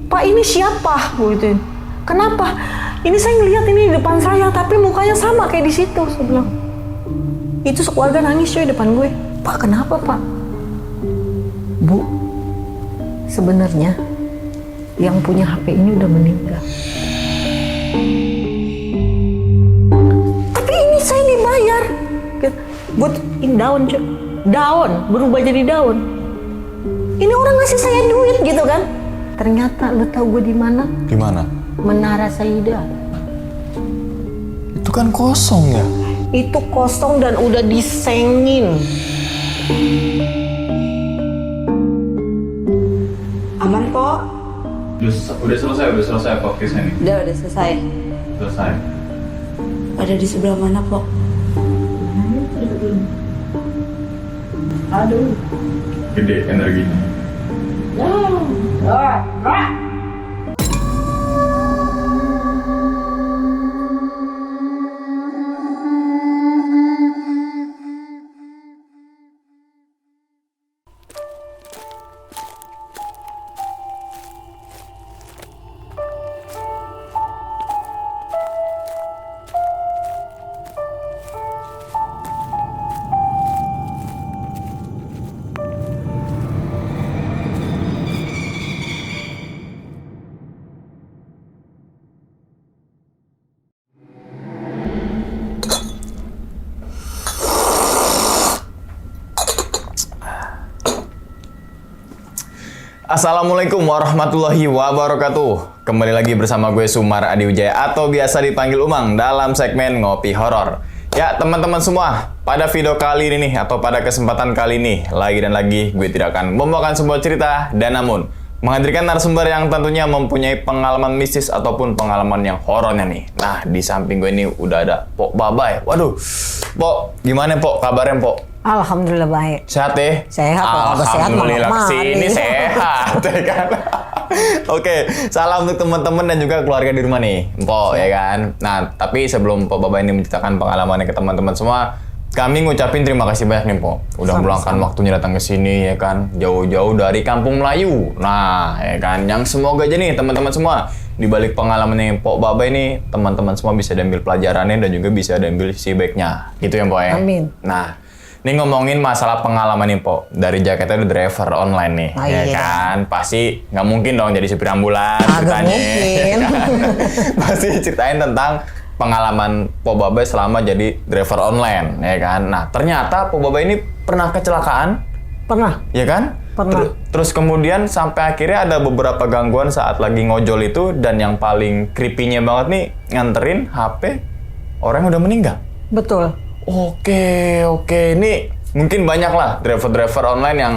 Pak ini siapa? Gue gituin. Kenapa? Ini saya ngeliat ini di depan saya, tapi mukanya sama kayak di situ. Saya bilang. Itu sekeluarga nangis coy depan gue. Pak kenapa Pak? Bu, sebenarnya yang punya HP ini udah meninggal. Tapi ini saya dibayar. Buat in daun coy. Daun, berubah jadi daun. Ini orang ngasih saya duit gitu kan. Ternyata lu tahu gue di mana? Di mana? Menara Saida. Itu kan kosong ya? Itu kosong dan udah disengin. Aman kok. Udah selesai podcastnya nih. Udah selesai. Selesai. Ada di sebelah mana, Pok? Aduh. Gede energinya. Assalamualaikum warahmatullahi wabarakatuh. Kembali lagi bersama gue Sumar Adi Wijaya atau biasa dipanggil Umang dalam segmen Ngopi Horor. Ya teman-teman semua, pada video kali ini nih atau pada kesempatan kali ini lagi dan lagi gue tidak akan membawakan sebuah cerita dan namun menghadirkan narasumber yang tentunya mempunyai pengalaman mistis ataupun pengalaman yang horornya nih. Nah di samping gue ini udah ada Pok Babay. Waduh, Pok gimana Pok kabarnya Pok? Alhamdulillah baik. Sehat ya? Sehat, Alhamdulillah sehat, kesini sehat ya kan? Oke, salam untuk teman-teman dan juga keluarga di rumah nih, Mpok ya kan? Nah, tapi sebelum Mpok Babay ini menceritakan pengalamannya ke teman-teman semua, kami ngucapin terima kasih banyak nih, Mpok. Udah meluangkan waktunya datang ke sini ya kan, jauh-jauh dari Kampung Melayu. Nah, ya kan, yang semoga aja nih teman-teman semua di balik pengalamannya Mpok Babay nih, teman-teman semua bisa diambil pelajarannya dan juga bisa diambil sisi baiknya. Gitu ya, Mpok ya? Amin. Nah, ini ngomongin masalah pengalaman nih, Pok. Dari Jakarta udah driver online nih, ya iya kan? Pasti nggak mungkin dong jadi supir ambulans Agak ceritanya. mungkin. Ya kan? Pasti ceritain tentang pengalaman Pok Babay selama jadi driver online, ya kan? Nah, ternyata Pok Babay ini pernah kecelakaan, Pernah. ya kan? Pernah. Terus kemudian sampai akhirnya ada beberapa gangguan saat lagi ngojol itu, dan yang paling creepy-nya banget nih, nganterin HP orang yang udah meninggal. Betul. Oke. Ini mungkin banyak lah driver-driver online yang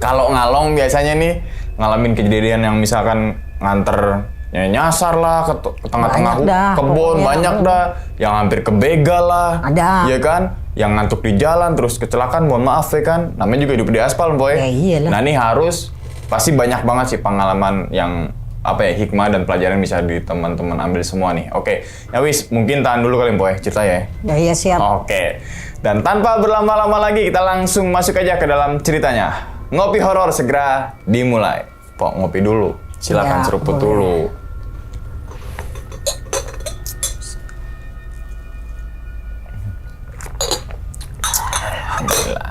kalau ngalong biasanya nih ngalamin kejadian yang misalkan nganter ya nyasar lah ke tengah-tengah kebun, banyak dah. Yang hampir kebegal lah. Ada. Iya kan? Yang ngantuk di jalan terus kecelakaan, mohon maaf ya kan. Namanya juga hidup di aspal, Boy. Ya iyalah. Nah, ini harus pasti banyak banget sih pengalaman yang hikmah dan pelajaran bisa di teman-teman ambil semua nih. Oke, ya wis, mungkin tahan dulu kali Boy, cerita ya. Ya iya siap. Oke, dan tanpa berlama-lama lagi kita langsung masuk aja ke dalam ceritanya. Ngopi horor segera dimulai. Pok, ngopi dulu. Silakan Ya, seruput boleh. dulu. Alhamdulillah.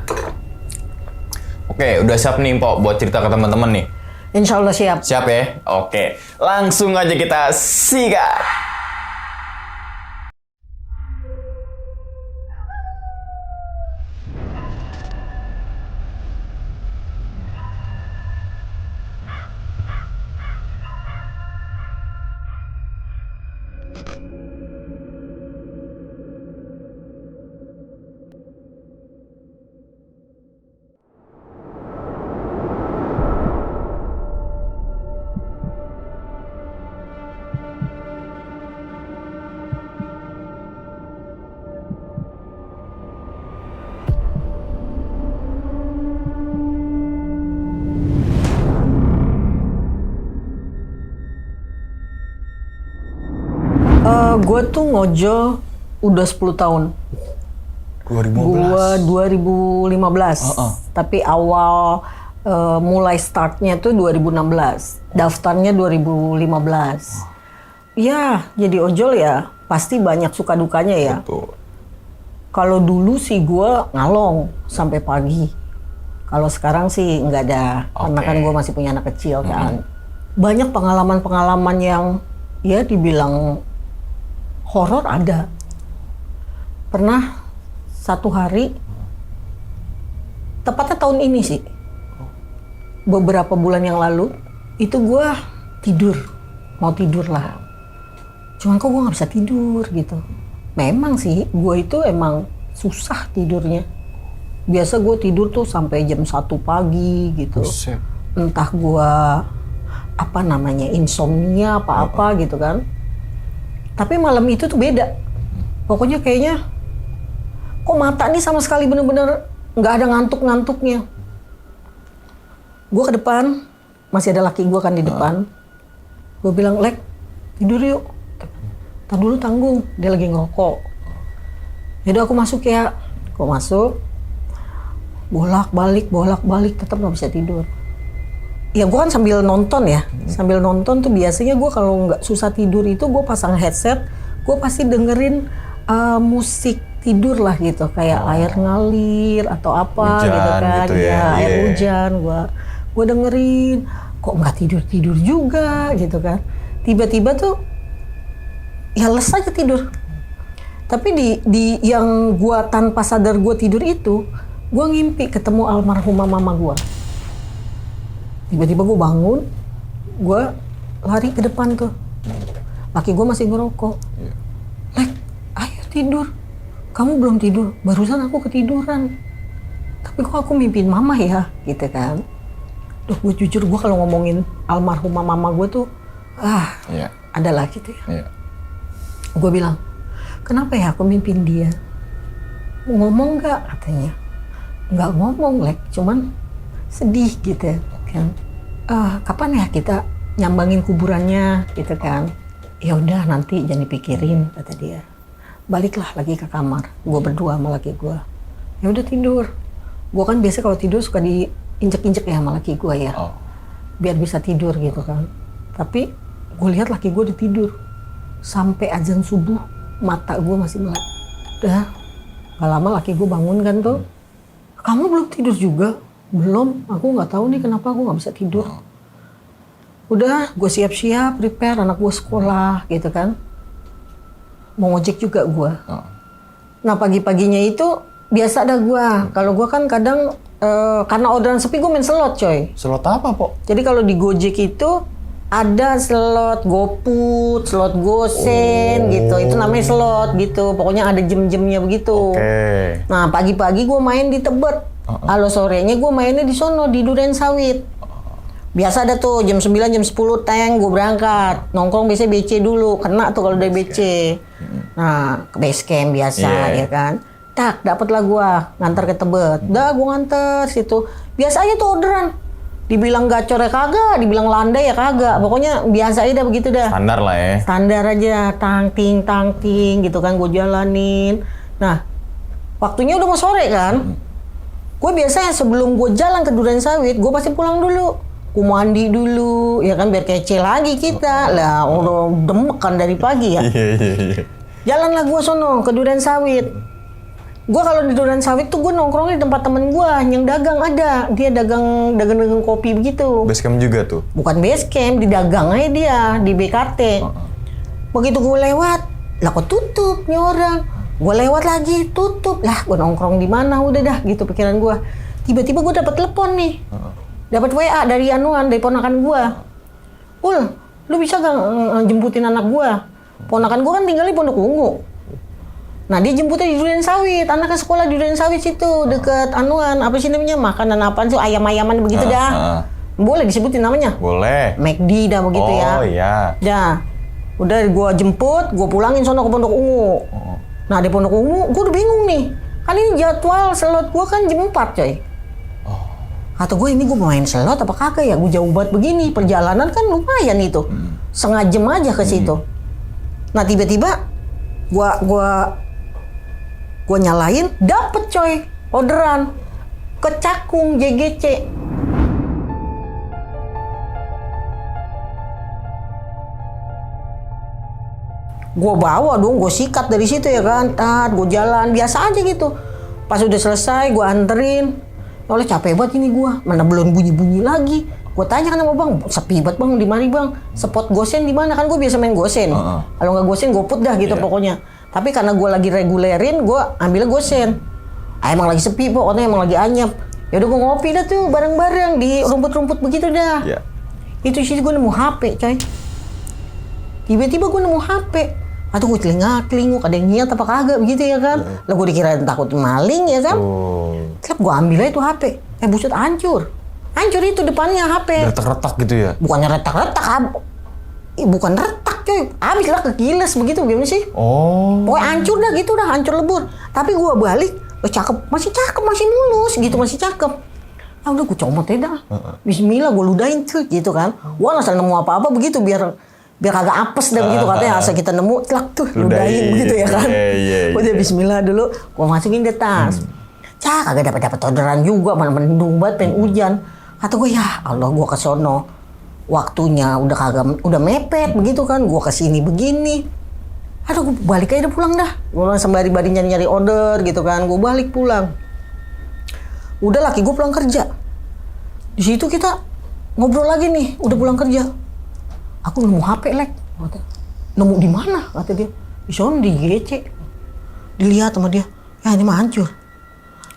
Oke, udah siap nih Pok buat cerita ke teman-teman nih. Insya Allah siap. Siap ya? Oke, langsung aja kita sikat. Gue tuh ngojol udah 10 tahun. 2015. Gue 2015. Tapi awal mulai startnya tuh 2016, daftarnya 2015. Ya, jadi ojol ya pasti banyak suka dukanya ya. Betul. Kalau dulu sih gue ngalong sampai pagi. Kalau sekarang sih nggak ada, karena kan gue masih punya anak kecil kan. Banyak pengalaman-pengalaman yang ya dibilang horor ada. Pernah satu hari, tepatnya tahun ini sih, beberapa bulan yang lalu, itu gue mau tidur lah. Cuman kok gue nggak bisa tidur gitu. Memang sih, gue itu emang susah tidurnya. Biasa gue tidur tuh sampai jam 1 pagi gitu. Buset. Entah gue insomnia apa-apa gitu kan. Tapi malam itu tuh beda. Pokoknya kayaknya kok mata nih sama sekali bener-bener nggak ada ngantuk-ngantuknya. Gue ke depan, masih ada laki gue kan di depan. Gue bilang, Lek, tidur yuk. Tar dulu tanggung, dia lagi ngerokok. Yaudah aku masuk ya. Gue masuk, bolak-balik, tetap nggak bisa tidur. Ya gue kan sambil nonton ya, sambil nonton tuh biasanya gue kalau nggak susah tidur itu gue pasang headset, gue pasti dengerin musik tidur lah gitu, kayak air ngalir atau apa hujan, gitu kan, gitu ya, air yeah. hujan gue dengerin, kok nggak tidur juga gitu kan, tiba-tiba tuh ya les aja tidur. Tapi di yang gue tanpa sadar gue tidur itu, gue ngimpi ketemu almarhumah mama gue. Tiba-tiba gue bangun, gue lari ke depan tuh. Laki gue masih ngerokok. Lek, ayo tidur. Kamu belum tidur, barusan aku ketiduran. Tapi kok aku mimpin mama ya, gitu kan. Duh, gue jujur, gue kalau ngomongin almarhumah mama gue tuh, adalah gitu ya. Gue bilang, kenapa ya aku mimpin dia? Mau ngomong nggak katanya? Nggak ngomong, Lek, cuman sedih gitu kan. Kapan ya kita nyambangin kuburannya gitu kan? Ya udah nanti jangan dipikirin kata dia. Baliklah lagi ke kamar. Gue berdua sama laki gue. Ya udah tidur. Gue kan biasa kalau tidur suka diinjek-injek ya sama laki gue ya. Biar bisa tidur gitu kan. Tapi gue lihat laki gue udah tidur. Sampai azan subuh mata gue masih melek. Udah gak lama laki gue bangun kan tuh. Kamu belum tidur juga? Belum, aku nggak tahu nih kenapa aku nggak bisa tidur. Udah, gue siap-siap, prepare anak gue sekolah gitu kan. Mau ngojek juga gue. Nah pagi-paginya itu biasa ada gue. Kalau gue kan kadang karena orderan sepi gue main slot coy. Slot apa, Pok? Jadi kalau di Gojek itu ada slot GoFood, slot Gosen gitu. Itu namanya slot gitu. Pokoknya ada jam-jamnya begitu. Nah pagi-pagi gue main di Tebet. Kalau sorenya gue mainnya di sono di Duren Sawit. Biasa ada tuh jam 9 jam 10 tank gue berangkat. Nongkrong biasanya BC dulu, kena tuh kalau udah BC. Nah, ke base camp biasa ya kan. Tak, dapatlah gue ngantar ke Tebet. Dah gue nganter situ. Biasa aja tuh orderan. Dibilang gacor ya kagak, dibilang landai ya kagak. Pokoknya biasa aja dah begitu dah. Standar lah ya. Standar aja, tang ting gitu kan gue jalanin. Nah, waktunya udah mau sore kan. Gue biasanya sebelum gue jalan ke Duren Sawit, gue pasti pulang dulu. Gue mandi dulu, ya kan biar kece lagi kita. Lah, udah demek kan dari pagi ya. Jalanlah gue sono ke Duren Sawit. Gue kalau di Duren Sawit tuh gue nongkrong di tempat temen gue yang dagang ada. Dia dagang kopi begitu. Base camp juga tuh? Bukan base camp, di dagang aja dia, di BKT. Begitu gue lewat, lah kok tutup nih orang. Gue lewat lagi, tutup. Lah, gue nongkrong di mana udah dah gitu pikiran gue. Tiba-tiba gue dapet telepon nih. Dapat WA dari ponakan gue. Ul, lu bisa gak jemputin anak gue? Ponakan gue kan tinggal di Pondok Ungu. Nah, dia jemputnya di Duren Sawit. Anaknya sekolah di Duren Sawit situ, deket apa sih namanya? Makanan apaan sih? Ayam-ayaman begitu dah. Boleh disebutin namanya? Boleh. McD dah begitu ya. Oh iya. Dah. Udah gue jemput, gue pulangin sono ke Pondok Ungu. Nah di Pondok Ungu, gue udah bingung nih. Kan ini jadwal slot gue kan jam 4 coy. Kata gue ini gue mau main slot apa kagak ya? Gue jauh banget begini, perjalanan kan lumayan itu. Setengah jam aja ke situ. Nah tiba-tiba gue nyalain, dapet coy orderan ke Cakung JGC. Gue bawa dong, gue sikat dari situ ya kan. Gue jalan biasa aja gitu. Pas udah selesai gue anterin. Oleh capek banget ini gue, mana belum bunyi-bunyi lagi. Gue tanya kan sama bang, sepi banget bang, di mana bang? Spot gosen di mana? Kan gue biasa main gosen. Kalau nggak gosen gue put dah gitu pokoknya. Tapi karena gue lagi regulerin, gue ambilnya gosen. Emang lagi sepi pokoknya, emang lagi anyep. Ya udah gue ngopi dah tuh bareng-bareng di rumput-rumput begitu dah. Iya. Itu sih gue nemu HP coy. Tiba-tiba gue nemu HP. Atau gue telinga-telingu, ada yang niat apa kagak begitu ya kan. Lah gue dikirain takut maling ya kan. Terus gue ambil aja tuh HP. Buset hancur. Hancur itu depannya HP. Retak-retak gitu ya? Bukannya retak-retak. Bukan retak coy. Habis lah kekiles begitu gimana sih. Pokoknya hancur dah gitu dah. Hancur lebur. Tapi gue balik. Cakep. Masih cakep. Masih mulus gitu. Masih cakep. Udah gue comot aja dah. Bismillah gue ludahin tuh gitu kan. Gue asal nemu apa-apa begitu biar kagak apes dah begitu katanya asal kita nemu telak tuh ludahin begitu ya kan. Udah bismillah dulu gua masukin ke tas. Kagak dapat orderan juga, malah mendung banget pengen hujan. Kata gue ya Allah, gua ke sono waktunya udah mepet begitu kan, gua kesini begini. Aduh gua balik aja pulang dah. Gua sembari nyari order gitu kan, gua balik pulang. Udah laki gua pulang kerja. Di situ kita ngobrol lagi nih, udah pulang kerja. Aku nemu HP lek, nemu di mana? Kata dia, di sana di GC. Dilihat sama dia, ya ini mah hancur.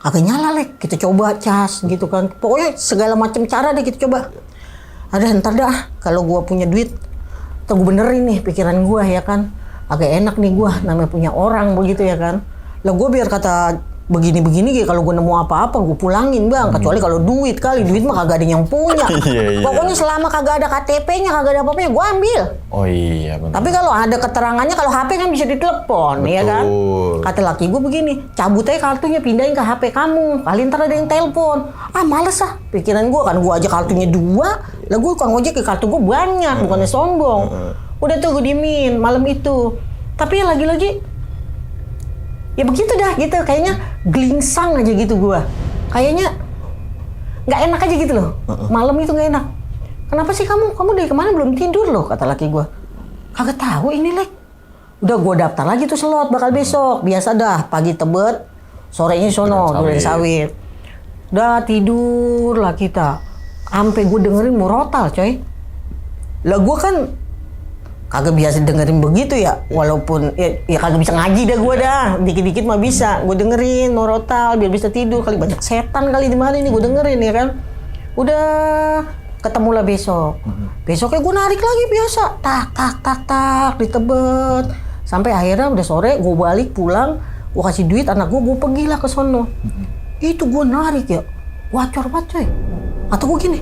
Kagak nyala lek, kita coba cas gitu kan. Pokoknya segala macam cara deh kita coba. Ada ntar dah, kalau gua punya duit, ntar gua benerin nih pikiran gua ya kan. Agak enak nih gua, namanya punya orang begitu ya kan. Lah gua biar kata begini-begini gitu, kalau gue nemu apa-apa gue pulangin bang, kecuali kalau duit mah kagak ada yang punya. Pokoknya selama kagak ada KTP-nya, kagak ada apa-apanya gue ambil. Oh iya benar. Tapi kalau ada keterangannya, kalau HP kan bisa ditelepon ya kan. Kata laki gue begini, cabut aja kartunya, pindahin ke HP kamu, kali ntar ada yang telepon. Males ah, pikiran gue kan, gue aja kartunya 2, lah gue kan ngojek ke kartu gue banyak, bukannya sombong. Udah tuh gue diemin malam itu. Tapi ya lagi-lagi ya begitu dah gitu, kayaknya gelingsang aja gitu gua. Kayaknya nggak enak aja gitu loh. Malam itu nggak enak. Kenapa sih kamu dari kemana belum tidur loh, kata laki gua. Kagak tahu ini lek. Udah gua daftar lagi tuh slot bakal besok. Biasa dah, pagi Tebet, sorenya sono Duren Sawit. Udah tidur lah kita. Sampai gua dengerin murotal coy. Lah gua kan kagak biasa dengerin begitu ya, walaupun ya kagak bisa ngaji dah gue dah, dikit-dikit mah bisa, gue dengerin norotal biar bisa tidur, kali banyak setan kali di mana ini gue dengerin ya kan. Udah ketemu lah besoknya gue narik lagi biasa, tak di Tebet, sampai akhirnya udah sore gue balik pulang, gue kasih duit anak gue pergilah ke sono. Itu gue narik ya, wacor banget coy. Atau gue gini,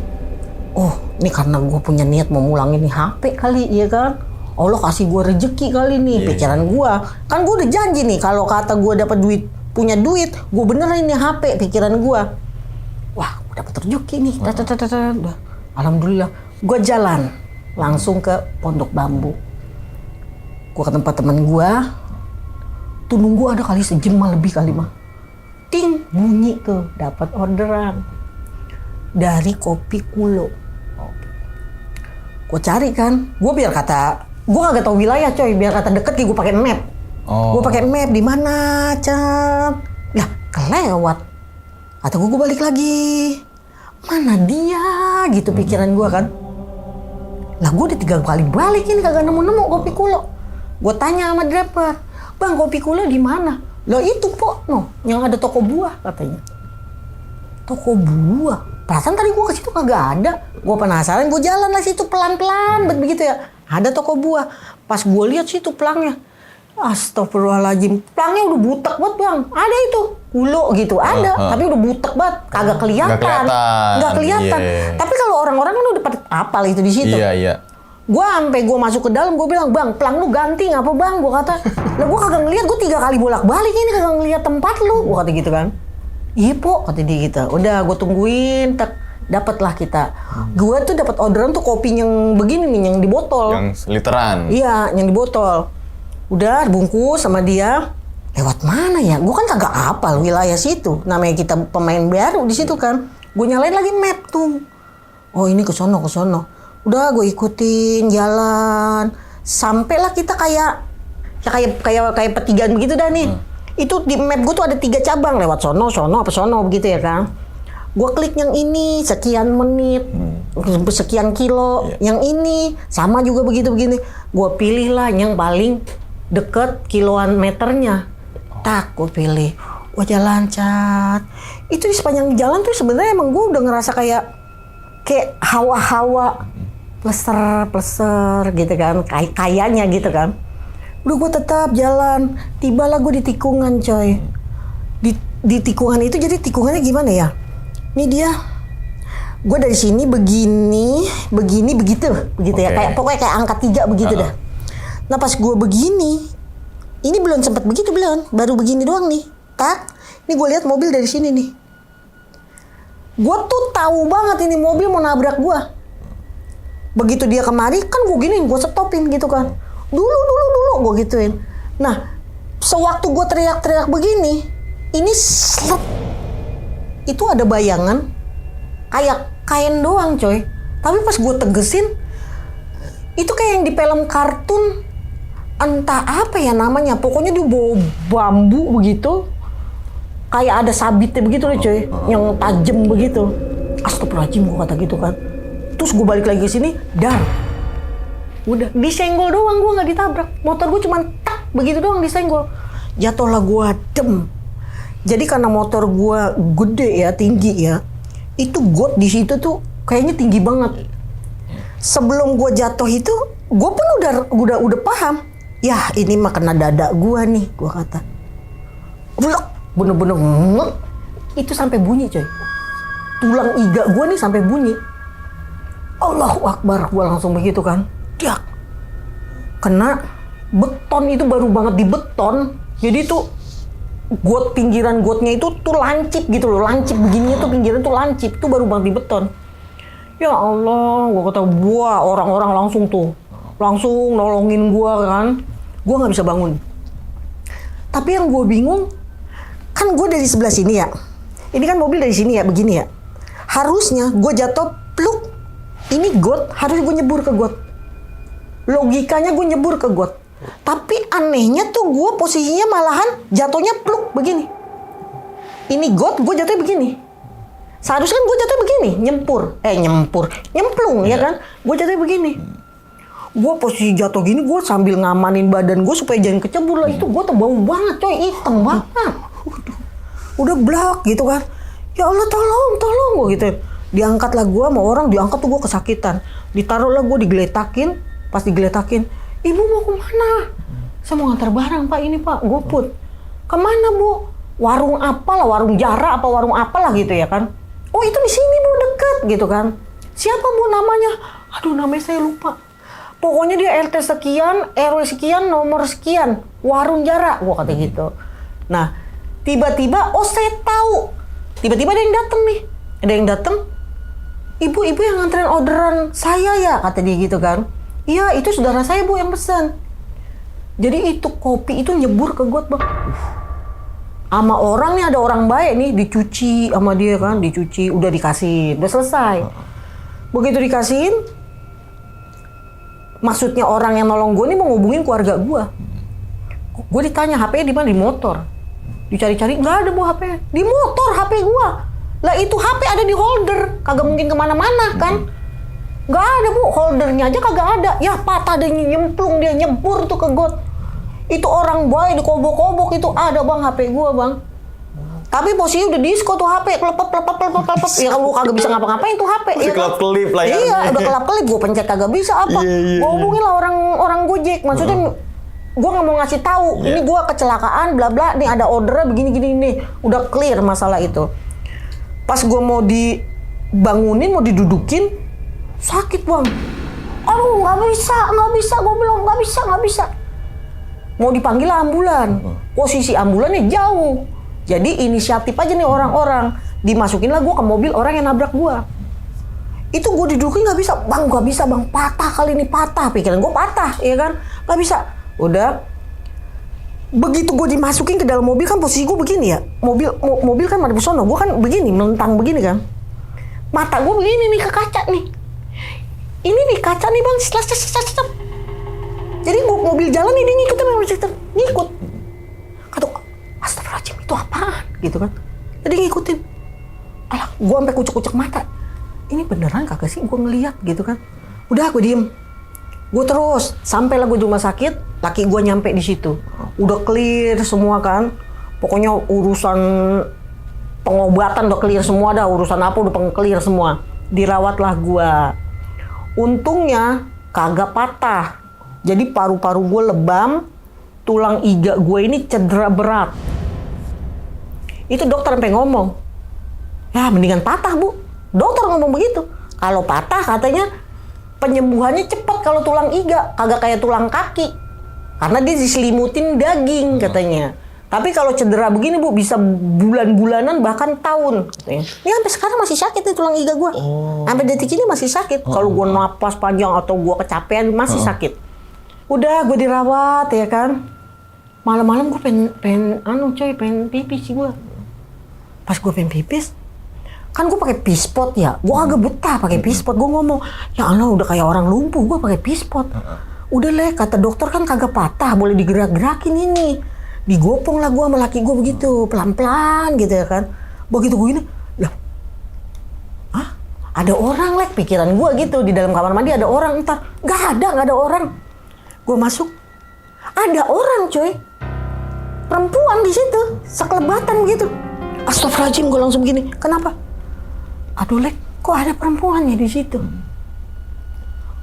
oh ini karena gue punya niat mau mulangin nih HP kali ya kan. Allah kasih gue rezeki kali nih, pikiran gue. Kan gue udah janji nih, kalau kata gue dapat duit, punya duit, gue benerin nih HP, pikiran gue. Wah, gue dapat rezeki nih. Udah. Alhamdulillah. Gue jalan langsung ke Pondok Bambu. Gue ke tempat temen gue. Tuh nunggu ada kali sejam lebih kali mah. Ting, bunyi tuh, dapat orderan dari Kopi Kulo. Gue cari kan, gue biar kata, gue kagak tahu wilayah coy, biar kata deket gue pakai map. Gue pakai map di mana, Cap? Lah, kelewat. Kata gue balik lagi. Mana dia? Gitu pikiran gue kan. Lah gue udah 3 kali balik ini kagak nemu-nemu Kopi Kulo. Gue tanya sama driver, "Bang, Kopi Kulo di mana?" Lah itu pok, yang ada toko buah katanya. Toko buah. Perasaan tadi gue ke situ kagak ada. Gue penasaran, gue jalan lah situ pelan-pelan begitu ya. Ada toko buah. Pas gue lihat situ pelangnya. Astagfirullahaladzim. Pelangnya udah butek banget bang. Ada itu. Kulo gitu. Ada. Tapi udah butek banget. Kagak kelihatan. Nggak kelihatan. Tapi kalau orang-orang kan udah pada apal itu di situ. Iya. Gue sampai gue masuk ke dalam, gue bilang, "Bang, pelang lu ganti ngapa bang?" Gue kata. Lah gue kagak ngeliat. Gue 3 kali bolak-balik ini kagak ngeliat tempat lu. Gue kata gitu kan. "Iya po," kata dia gitu. Udah gue tungguin, dapatlah kita. Gue tuh dapat orderan tuh kopi yang begini nih, yang di botol. Yang literan. Iya, yang di botol. Udah bungkus sama dia. Lewat mana ya? Gue kan kagak apal wilayah situ. Namanya kita pemain baru di situ kan. Gue nyalain lagi map tuh. Oh ini ke sono. Udah gue ikutin jalan. Sampailah kita kayak Ya kayak pertigaan begitu dah nih. Itu di map gue tuh ada 3 cabang, lewat sono begitu ya kan. Gue klik yang ini sekian menit, sekian kilo, yang ini sama juga begini. Gue pilih lah yang paling deket kiloan meternya. Tak, gue pilih. Wah, jalan cat. Itu di sepanjang jalan tuh sebenarnya emang gue udah ngerasa kayak hawa-hawa pleser gitu kan, kayaknya gitu kan. Udah gue tetap jalan, tibalah gue di tikungan coy. Di tikungan itu, jadi tikungannya gimana ya? Ini dia, gue dari sini begini begitu ya, kayak pokoknya kayak angka 3 begitu dah. Nah pas gue begini, ini belum sempat begitu baru begini doang nih. Tak, ini gue lihat mobil dari sini nih. Gue tuh tahu banget ini mobil mau nabrak gue. Begitu dia kemari kan gue giniin, gue stopin gitu kan. Dulu gue gituin. Nah, sewaktu gue teriak-teriak begini, ini itu ada bayangan kayak kain doang coy. Tapi pas gue tegesin, itu kayak yang di film kartun, entah apa ya namanya, pokoknya dia bawa bambu begitu, kayak ada sabitnya begitu loh coy, yang tajam begitu. Astagfirullahaladzim, gue kata gitu kan. Terus gue balik lagi ke sini, dan udah disenggol doang, gue nggak ditabrak. Motor gue cuman tak begitu doang disenggol. Jatuhlah gue dem. Jadi karena motor gue gede ya, tinggi ya, itu got di situ tuh kayaknya tinggi banget. Sebelum gue jatuh itu, gue pun udah paham. Ya ini mah kena dada gue nih, gue kata. Blok, bener-bener ngek. Itu sampai bunyi coy. Tulang iga gue nih sampai bunyi. Allahu Akbar, gue langsung begitu kan. Dak. Kena beton, itu baru banget di beton. Jadi tuh pinggiran gotnya itu tuh lancip gitu loh. Lancip begini tuh pinggiran tuh lancip. Itu baru banget di beton. Ya Allah, gue kata, wah orang-orang langsung nolongin gue kan. Gue nggak bisa bangun. Tapi yang gue bingung, kan gue dari sebelah sini ya. Ini kan mobil dari sini ya, begini ya. Harusnya gue jatuh pluk. Ini got, harus gue nyebur ke got. Logikanya gue nyebur ke got. Tapi anehnya tuh gue posisinya malahan jatuhnya pluk begini. Ini got, gue jatuhnya begini. Seharusnya kan gue jatuhnya begini, nyemplung ya kan. Gue jatuhnya begini. Gue posisi jatuh gini, gue sambil ngamanin badan gue supaya jangan kecebur lah. Itu gue tuh bau banget coy, hitam banget. Udah blak gitu kan. Ya Allah tolong gue gitu. Diangkatlah gue sama orang, diangkat tuh gue kesakitan. Ditaruhlah gue digeletakin. Pas digeletakin, ibu mau kemana? Saya mau ngantar barang pak, ini pak, GoFood. Kemana bu? Warung apalah, warung Jara apa warung apalah gitu ya kan. Oh itu di sini bu, deket gitu kan. Siapa bu namanya? Aduh namanya saya lupa. Pokoknya dia RT sekian, RW sekian, nomor sekian, warung Jara, gua kata gitu. Nah, tiba-tiba, oh saya tahu. Tiba-tiba ada yang datang nih. Ada yang datang. Ibu yang nganterin orderan saya ya, kata dia gitu kan. Iya, itu saudara saya bu yang pesan. Jadi itu kopi itu nyebur ke got bang. Sama orang nih, ada orang baik nih, dicuci sama dia kan, dicuci, udah dikasih, udah selesai. Begitu dikasihin, maksudnya orang yang nolong gue nih mau ngubungin keluarga gue. Gue ditanya HP-nya di mana, di motor. Dicari-cari, nggak ada bu HP-nya. Di motor HP gue. Lah itu HP ada di holder, kagak mungkin kemana-mana kan. Nggak ada bu, holdernya aja kagak ada. Ya patah dia nyemplung, dia nyebur tuh ke got. Itu orang baik dikobok-kobok itu ada bang HP gue bang. Tapi posisinya udah disko tuh HP, kelepep. Ya kalau kagak bisa ngapa-ngapain tuh HP. Masih ya kelap-kelip lah ya. Iya, udah kelap-kelip, gue pencet kagak bisa apa. Gue hubungin lah orang Gojek. Maksudnya gue nggak mau ngasih tahu. Ini gue kecelakaan, bla bla. Nih ada ordernya begini-gini nih. Udah clear masalah itu. Pas gue mau dibangunin, mau didudukin, sakit bang. Aduh nggak bisa. Gue bilang nggak bisa. Mau dipanggil ambulan. Posisi ambulannya jauh. Jadi inisiatif aja nih orang-orang. Dimasukin lah gue ke mobil orang yang nabrak gue. Itu gue didudukin nggak bisa. Bang nggak bisa bang, patah kali ini patah. Pikiran gue patah, ya kan? Nggak bisa. Udah. Begitu gue dimasukin ke dalam mobil kan posisi gue begini ya. Mobil kan madep sono. Gue kan begini, melentang begini kan. Mata gue begini nih ke kaca nih. Ini nih kaca nih bang. Jadi gua mobil jalan nih dia ngikut sama motor, ngikut. Kata astagfirullahaladzim itu apaan gitu kan. Jadi ngikutin. Alah, gua sampai kucek-kucek mata. Ini beneran kagak sih gua ngeliat gitu kan. Udah gua diem. Gua terus sampailah gua di rumah sakit, laki gua nyampe di situ. Udah clear semua kan. Pokoknya urusan pengobatan udah clear semua dah, urusan apa udah clear semua. Dirawatlah gua. Untungnya kagak patah. Jadi paru-paru gua lebam, tulang iga gua ini cedera berat. Itu dokter sampai ngomong, ya mendingan patah bu. Dokter ngomong begitu. Kalau patah katanya penyembuhannya cepat kalau tulang iga, kagak kayak tulang kaki. Karena dia diselimutin daging katanya. Tapi kalau cedera begini bu, bisa bulan-bulanan bahkan tahun. Katanya. Ini sampai sekarang masih sakit nih tulang iga gue. Sampai detik ini masih sakit. Kalau gue napas panjang atau gue kecapean masih sakit. Udah gue dirawat ya kan. Malam-malam gue pengen pipis sih gue. Pas gue pengen pipis, kan gue pakai pispot ya. Gue agak betah pakai pispot. Gue ngomong, ya Allah udah kayak orang lumpuh gue pakai pispot. Udah leh, kata dokter kan kagak patah, boleh digerak-gerakin ini. Digopong lah gue sama laki gue begitu, pelan-pelan gitu ya kan. Begitu gue gini, lah, ada orang lek, pikiran gue gitu, di dalam kamar mandi ada orang, entar. Gak ada orang. Gue masuk, ada orang coy. Perempuan di situ, sekelebatan gitu. Astagfirullahaladzim, gue langsung gini, kenapa? Aduh lek, kok ada perempuannya di situ?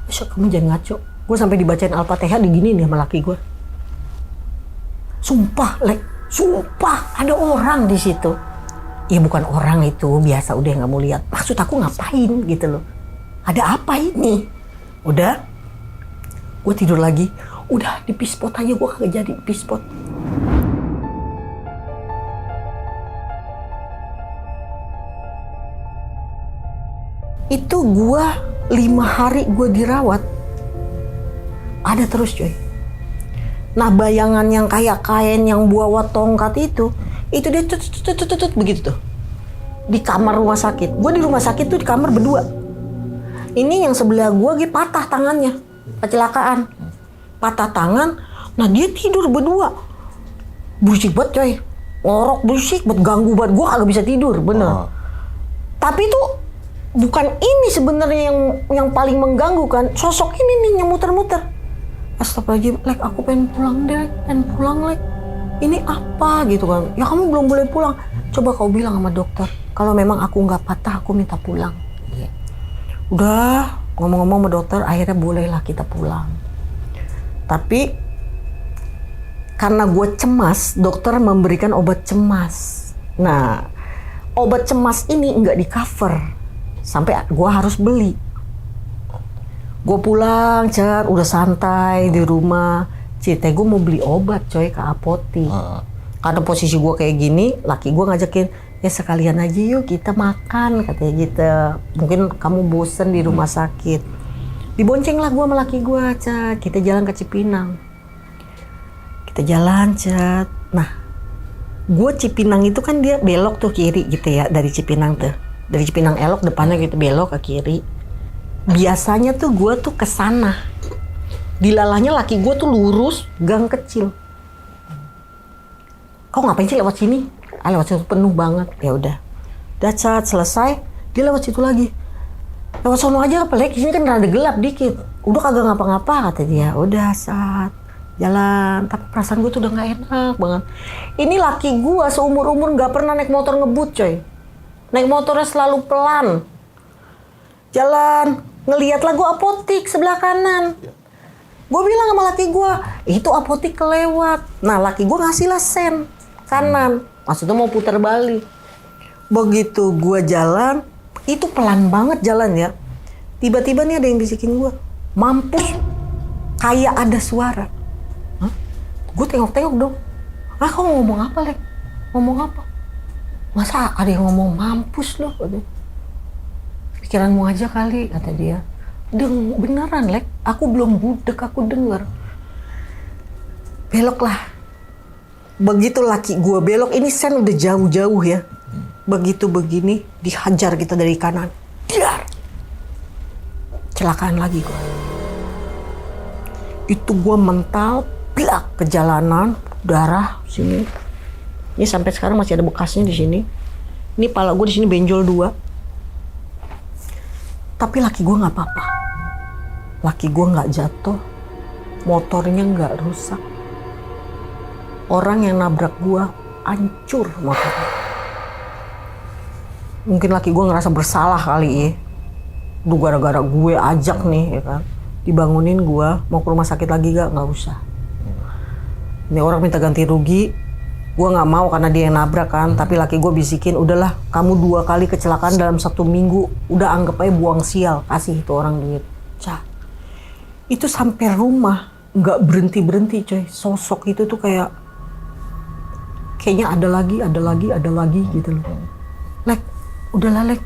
Besok kamu jangan ngaco. Gue sampai dibacain Al-Fatihah diginiin sama laki gue. Sumpah, lek, sumpah ada orang di situ. Ya bukan orang itu, biasa udah nggak mau lihat. Maksud aku ngapain gitu loh? Ada apa ini? Udah, gue tidur lagi. Udah di pispot aja, gue kagak jadi di pispot. Itu gue 5 hari gue dirawat. Ada terus coy. Nah bayangan yang kayak kain yang bawa tongkat itu dia tutut begitu tuh. Di kamar rumah sakit. Gue di rumah sakit tuh di kamar berdua. Ini yang sebelah gue patah tangannya. Kecelakaan. Patah tangan. Nah dia tidur berdua. Berisik banget coy. Ngorok berisik banget, ganggu banget. Gue kagak bisa tidur, bener. Tapi tuh bukan ini sebenarnya yang paling mengganggu kan. Sosok ini nih yang muter-muter. Astagfirullahaladzim, lek aku pengen pulang lek. Ini apa gitu kan? Ya kamu belum boleh pulang. Coba kau bilang sama dokter, kalau memang aku nggak patah, aku minta pulang. Udah ngomong-ngomong sama dokter, akhirnya bolehlah kita pulang. Tapi karena gue cemas, dokter memberikan obat cemas. Nah, obat cemas ini nggak di cover, sampai gue harus beli. Gue pulang, udah santai di rumah. Cite gue mau beli obat coy ke apotik. Karena posisi gue kayak gini, laki gue ngajakin, ya sekalian aja yuk kita makan, katanya gitu. Mungkin kamu bosen di rumah sakit. Dibonceng lah gue sama laki gue, kita jalan ke Cipinang. Kita jalan, Nah, gue Cipinang itu kan dia belok tuh kiri gitu ya, dari Cipinang tuh. Dari Cipinang Elok depannya gitu belok ke kiri. Biasanya tuh gue tuh kesana. Dilalahnya laki gue tuh lurus gang kecil. Kau ngapain sih lewat sini? Lewat situ penuh banget. Ya udah cat selesai, dia lewat situ lagi. Lewat sono aja apa lagi? Sini kan rada gelap dikit. Udah kagak ngapa-ngapa kata dia. Udah jalan. Tapi perasaan gue tuh udah nggak enak banget. Ini laki gue seumur-umur nggak pernah naik motor ngebut coy. Naik motornya selalu pelan. Jalan, ngeliatlah gue apotik sebelah kanan. Gue bilang sama laki gue, itu apotik kelewat. Nah laki gue ngasih lah sen kanan, maksudnya mau putar balik. Begitu gue jalan, itu pelan banget jalan ya. Tiba-tiba nih ada yang bisikin gue, mampus, kayak ada suara. Hah? Gue tengok-tengok dong. Kau ngomong apa lek? Ngomong apa? Masa ada yang ngomong mampus loh? Pikiranmu aja kali, kata dia. Beneran lek, aku belum budek, aku denger. Beloklah. Begitu laki gue belok, ini sen udah jauh-jauh ya. Begitu begini, dihajar kita dari kanan. Dar. Celakaan lagi gue. Itu gue mental, blak ke jalanan, darah sini. Ini sampai sekarang masih ada bekasnya di sini. Ini pala gue di sini benjol 2. Tapi laki gue nggak apa-apa. Laki gue nggak jatuh, motornya nggak rusak. Orang yang nabrak gue hancur motornya. Mungkin laki gue ngerasa bersalah kali ya. Duh, gara-gara gue ajak nih, ya kan. Dibangunin gue, mau ke rumah sakit lagi gak? Nggak usah. Ini orang minta ganti rugi, gue nggak mau karena dia yang nabrak kan. Tapi laki gue bisikin, udahlah kamu 2 kali kecelakaan dalam 1 minggu, udah anggap aja buang sial, kasih itu orang duit. Cah, itu sampai rumah nggak berhenti coy. Sosok itu tuh kayaknya ada lagi gitu loh. Lek, udahlah Lek,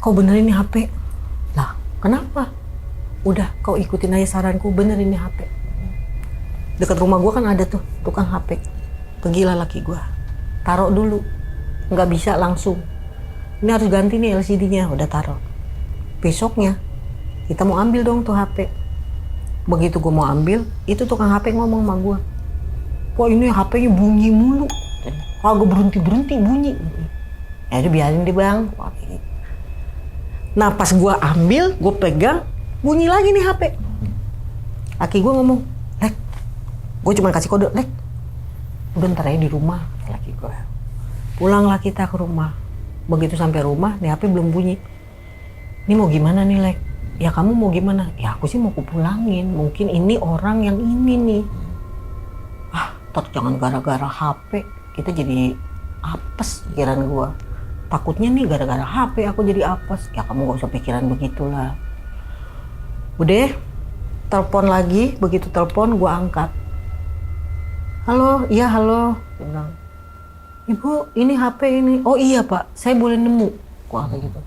kau benerin nih HP. Lah, kenapa? Udah, kau ikutin aja saranku, benerin nih HP. Dekat rumah gue kan ada tuh tukang HP. Pergilah laki gue, taruh dulu. Nggak bisa langsung. Ini harus ganti nih LCD-nya, udah taruh. Besoknya, kita mau ambil dong tuh HP. Begitu gue mau ambil, itu tukang HP ngomong sama gue. Wah, ini HP-nya bunyi mulu. Kagak berhenti bunyi. Ya udah biarin deh bang. Nah pas gue ambil, gue pegang, bunyi lagi nih HP. Laki gue ngomong, Lek, gue cuma kasih kode, Lek, udah ntar aja di rumah. Laki gue, pulanglah kita ke rumah. Begitu sampai rumah, nih HP belum bunyi. Ini mau gimana nih Lek? Ya kamu mau gimana? Ya aku sih mau kupulangin. Mungkin ini orang yang ini nih. Tot jangan gara-gara HP kita jadi apes pikiran gue. Takutnya nih gara-gara HP aku jadi apes. Ya kamu gak usah pikiran begitulah. Udah, telepon lagi. Begitu telepon gue angkat. Halo, iya halo. Dia bilang, Ibu ini HP ini. Oh iya Pak, saya boleh nemu. Gue kayak gitu.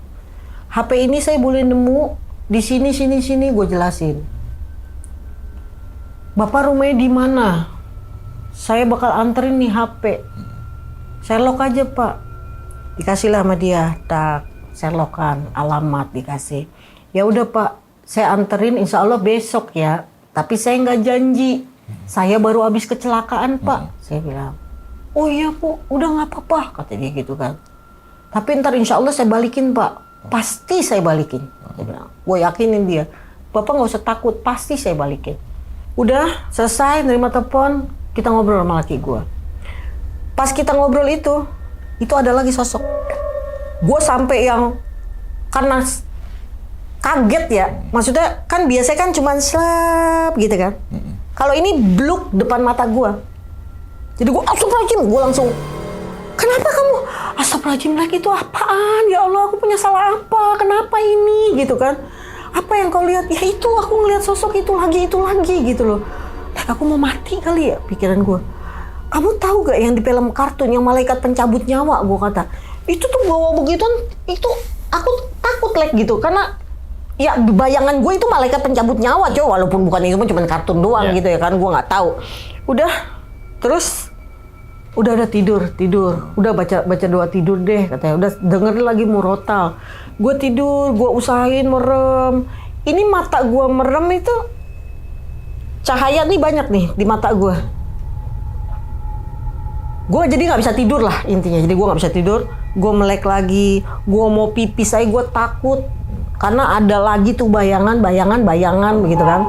HP ini saya boleh nemu di sini. Gue jelasin. Bapak rumahnya di mana? Saya bakal anterin nih HP. Sherlock aja Pak. Dikasihlah sama dia, tak Sherlockan, alamat dikasih. Ya udah Pak, saya anterin insya Allah besok ya. Tapi saya nggak janji. Saya baru habis kecelakaan Pak. Saya bilang, oh iya Bu, udah nggak apa-apa, kata dia gitu kan. Tapi ntar insya Allah saya balikin Pak. Pasti saya balikin. Saya bilang, gue yakinin dia. Bapak nggak usah takut, pasti saya balikin. Udah selesai nerima telepon, kita ngobrol sama laki gue. Pas kita ngobrol itu ada lagi sosok. Gue sampai yang karena kaget ya. Maksudnya kan biasanya kan cuma slap gitu kan. Kalau ini bluk depan mata gue. Jadi gue astagfirullahaladzim, gue langsung, kenapa kamu? Astagfirullahaladzim lagi itu apaan? Ya Allah, aku punya salah apa? Kenapa ini? Gitu kan. Apa yang kau lihat? Ya itu, aku ngeliat sosok itu lagi gitu loh. Aku mau mati kali ya, pikiran gue. Kamu tahu gak yang di film kartun yang malaikat pencabut nyawa, gue kata. Itu tuh bawa begituan, itu aku takut gitu. Karena ya bayangan gue itu malaikat pencabut nyawa coy. Walaupun bukan itu cuma kartun doang gitu ya kan, gue gak tahu. Udah, terus udah tidur. Udah baca doa tidur deh katanya. Udah dengerin lagi murotal. Gue tidur, gue usahain merem. Ini mata gue merem itu cahaya nih banyak nih di mata gue. Gue jadi nggak bisa tidur lah intinya. Jadi gue nggak bisa tidur. Gue melek lagi. Gue mau pipis aja gue takut karena ada lagi tuh bayangan begitu kan.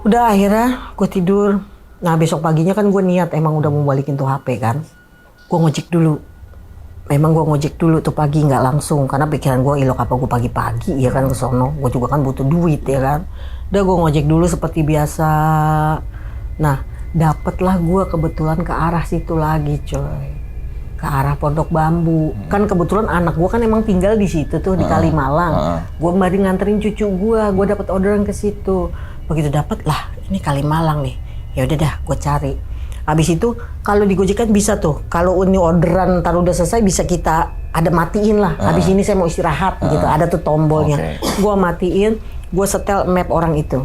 Udah akhirnya gue tidur. Nah besok paginya kan gue niat emang udah mau balikin tuh HP kan. Gue ngojek dulu. Memang gue ngojek dulu tuh pagi nggak langsung karena pikiran gue ilok apa gue pagi-pagi ya kan ke sono. Gue juga kan butuh duit ya kan. Udah gue ngojek dulu seperti biasa. Nah dapatlah gue kebetulan ke arah situ lagi coy. Ke arah Pondok Bambu. Kan kebetulan anak gue kan emang tinggal di situ tuh di Kalimalang. Gue kemarin nganterin cucu gue dapat orderan ke situ. Begitu dapat lah ini Kalimalang nih. Ya udah dah gue cari. Habis itu kalau di Gojek kan bisa tuh. Kalau ini orderan ntar udah selesai bisa kita ada matiin lah. Habis ini saya mau istirahat gitu. Ada tuh tombolnya. Gue matiin, gue setel map orang itu.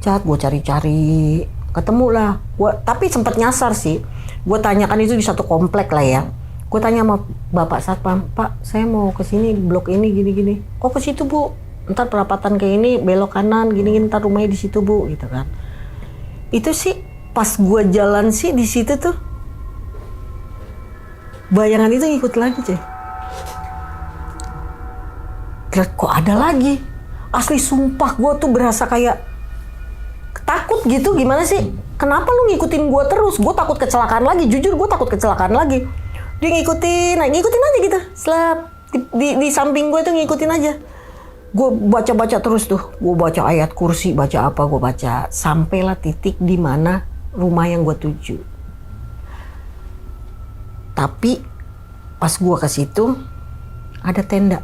Cat, gue cari-cari, ketemu lah. Tapi sempat nyasar sih. Gue tanyakan itu di satu komplek lah ya. Gue tanya sama Bapak Satpam, Pak, saya mau ke sini blok ini gini-gini. Kok ke situ Bu? ntar perapatan kayak ini belok kanan gini ntar rumahnya di situ Bu gitu kan. Itu sih pas gue jalan sih di situ tuh bayangan itu ngikut lagi coy. Kok ada lagi? Asli sumpah gue tuh berasa kayak takut gitu, gimana sih? Kenapa lu ngikutin gue terus? Gue takut kecelakaan lagi, jujur gue takut kecelakaan lagi. Dia ngikutin aja gitu. Selap di samping gue tuh ngikutin aja. Gue baca terus tuh, gue baca ayat kursi, baca apa gue baca. Sampailah titik di mana rumah yang gue tuju. Tapi pas gue ke situ ada tenda.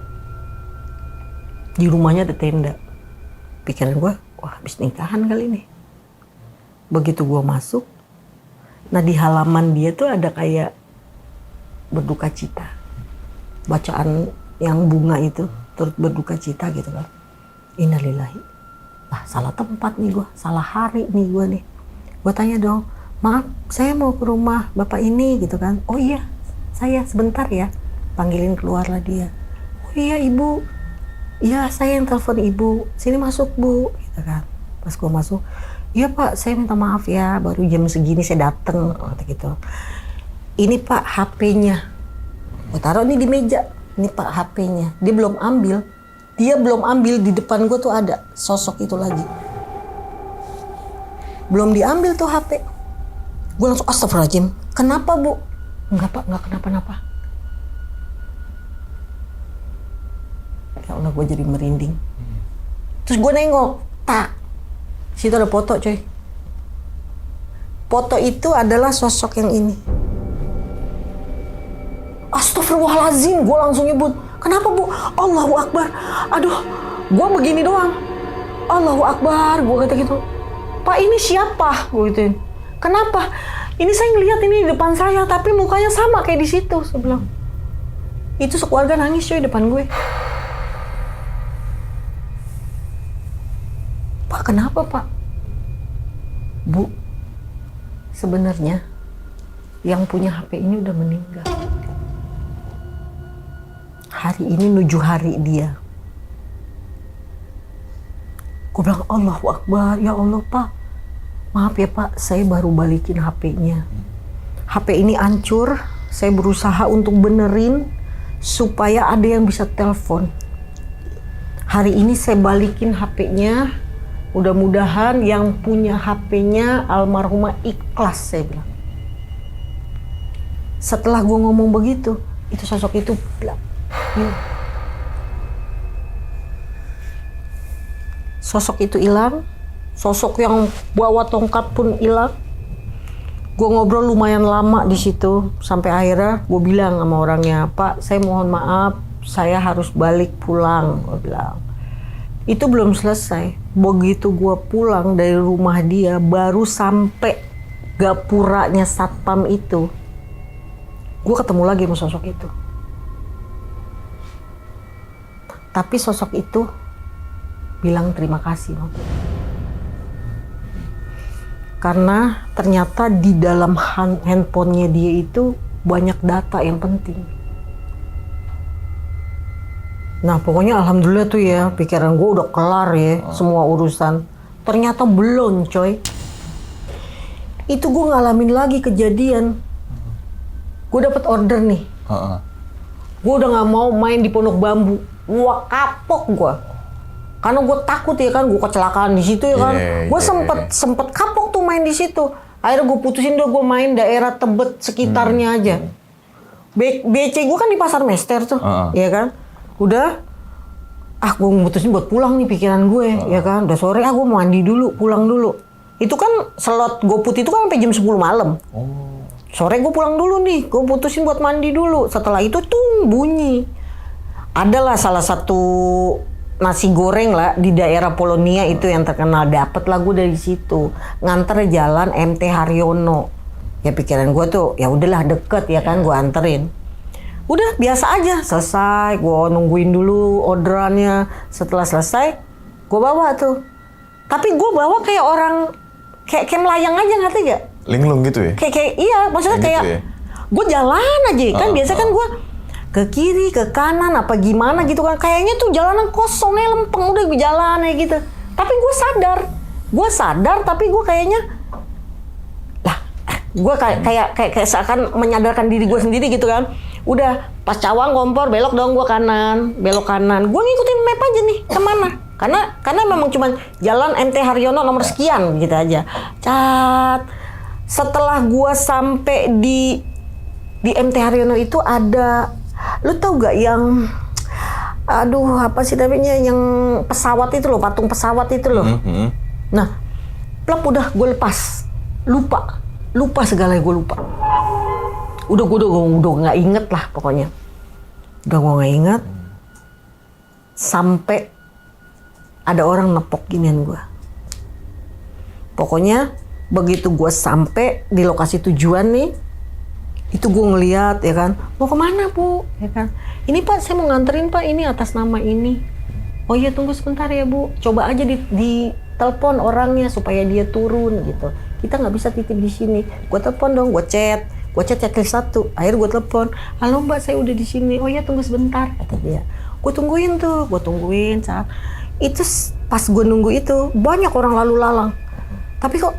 Di rumahnya ada tenda. Pikiran gue, wah habis nikahan kali ini. Begitu gue masuk, nah di halaman dia tuh ada kayak berduka cita. Bacaan yang bunga itu, turut berduka cita gitu kan. Innalillahi. Lah salah tempat nih gue, salah hari nih gue nih. Gue tanya dong, maaf saya mau ke rumah bapak ini gitu kan. Oh iya, saya sebentar ya. Panggilin keluarlah dia. Oh iya ibu. Iya saya yang telepon ibu, sini masuk Bu, gitu kan. Pas gue masuk, iya Pak saya minta maaf ya, baru jam segini saya dateng, gitu. Ini Pak HP-nya, gue taruh nih di meja, ini Pak HP-nya, dia belum ambil, di depan gue tuh ada sosok itu lagi. Belum diambil tuh HP, gue langsung astagfirullahaladzim, kenapa Bu? Enggak Pak, enggak kenapa-napa. Ya Allah gue jadi merinding. Terus gue nengok, tak, situ ada foto coy. Foto itu adalah sosok yang ini. Astagfirullahaladzim, gue langsung nyebut. Kenapa Bu? Allahu Akbar. Aduh, gue begini doang. Allahu Akbar, gue kata gitu. Pak ini siapa? Gue gituin. Kenapa? Ini saya ngeliat ini di depan saya, tapi mukanya sama kayak di situ. Saya bilang. Itu sekeluarga nangis coy depan gue. Pak kenapa Pak? Bu, sebenarnya yang punya HP ini udah meninggal. Hari ini menuju hari dia. Gue bilang Allahu Akbar, ya Allah Pak. Maaf ya Pak, saya baru balikin HP-nya. HP ini hancur, saya berusaha untuk benerin supaya ada yang bisa telepon. Hari ini saya balikin HP-nya. Mudah-mudahan yang punya HP-nya almarhumah ikhlas, saya bilang. Setelah gue ngomong begitu, itu sosok itu bilang, sosok itu hilang, sosok yang bawa tongkat pun hilang. Gue ngobrol lumayan lama di situ, sampai akhirnya gue bilang sama orangnya, Pak, saya mohon maaf, saya harus balik pulang, gue bilang. Itu belum selesai. Begitu gue pulang dari rumah dia, baru sampai gapuranya satpam itu, gue ketemu lagi sama sosok itu. Tapi sosok itu bilang terima kasih. Karena ternyata di dalam handphonenya dia itu banyak data yang penting. Nah pokoknya alhamdulillah tuh ya, pikiran gue udah kelar ya semua urusan. Ternyata belum coy. Itu gue ngalamin lagi kejadian. Gue dapet order nih. Gue udah gak mau main di Pondok Bambu. Wah kapok gue. Karena gue takut ya kan, gue kecelakaan di situ ya kan. Gue sempet kapok tuh main di situ. Akhirnya gue putusin gue main daerah Tebet sekitarnya aja. BC gue kan di Pasar Mester tuh, ya kan. Udah, gue mutusin buat pulang nih pikiran gue, ya kan. Udah sore, gue mau mandi dulu, pulang dulu. Itu kan slot GoFood itu kan sampai jam 10 malam. Sore gue pulang dulu nih, gue putusin buat mandi dulu. Setelah itu tuh bunyi. Adalah salah satu nasi goreng lah di daerah Polonia itu yang terkenal. Dapet lah gue dari situ. Nganter jalan MT Haryono. Ya pikiran gue tuh, ya udahlah deket ya kan, gue anterin. Udah biasa aja, selesai, gue nungguin dulu orderannya. Setelah selesai, gue bawa tuh. Tapi gue bawa kayak orang, kayak melayang aja, ngerti gak? Linglung gitu ya? Kayak iya, maksudnya kayak gitu ya? Gue jalan aja, kan biasa kan gue ke kiri, ke kanan, apa gimana gitu kan. Kayaknya tuh jalanan kosong ya, lempeng udah berjalan ya gitu. Tapi gue sadar tapi gue kayaknya gue kayak seakan menyadarkan diri gue sendiri gitu kan. Udah pas cawang kompor belok dong gue belok kanan. Gue ngikutin map aja nih kemana. Karena memang cuma jalan MT Haryono nomor sekian gitu aja. Cat. Setelah gue sampai di MT Haryono itu ada, lu tau gak yang, aduh apa sih namanya, yang pesawat itu loh, patung pesawat itu loh. Nah, plop udah gue lepas, lupa segala gue lupa. Udah nggak inget lah pokoknya. Udah gue nggak inget. Sampai ada orang nepok ginian gue. Pokoknya begitu gue sampai di lokasi tujuan nih, itu gue ngeliat ya kan, mau kemana bu? Ya kan, ini pak saya mau nganterin pak, ini atas nama ini. Oh iya tunggu sebentar ya bu, coba aja di telepon orangnya supaya dia turun gitu. Kita nggak bisa titip di sini. Gue telepon dong, gue chat checklist 1. Akhirnya gue telepon, halo mbak saya udah di sini. Oh iya tunggu sebentar kata dia. Gue tungguin saat itu pas gue nunggu itu banyak orang lalu lalang. Tapi kok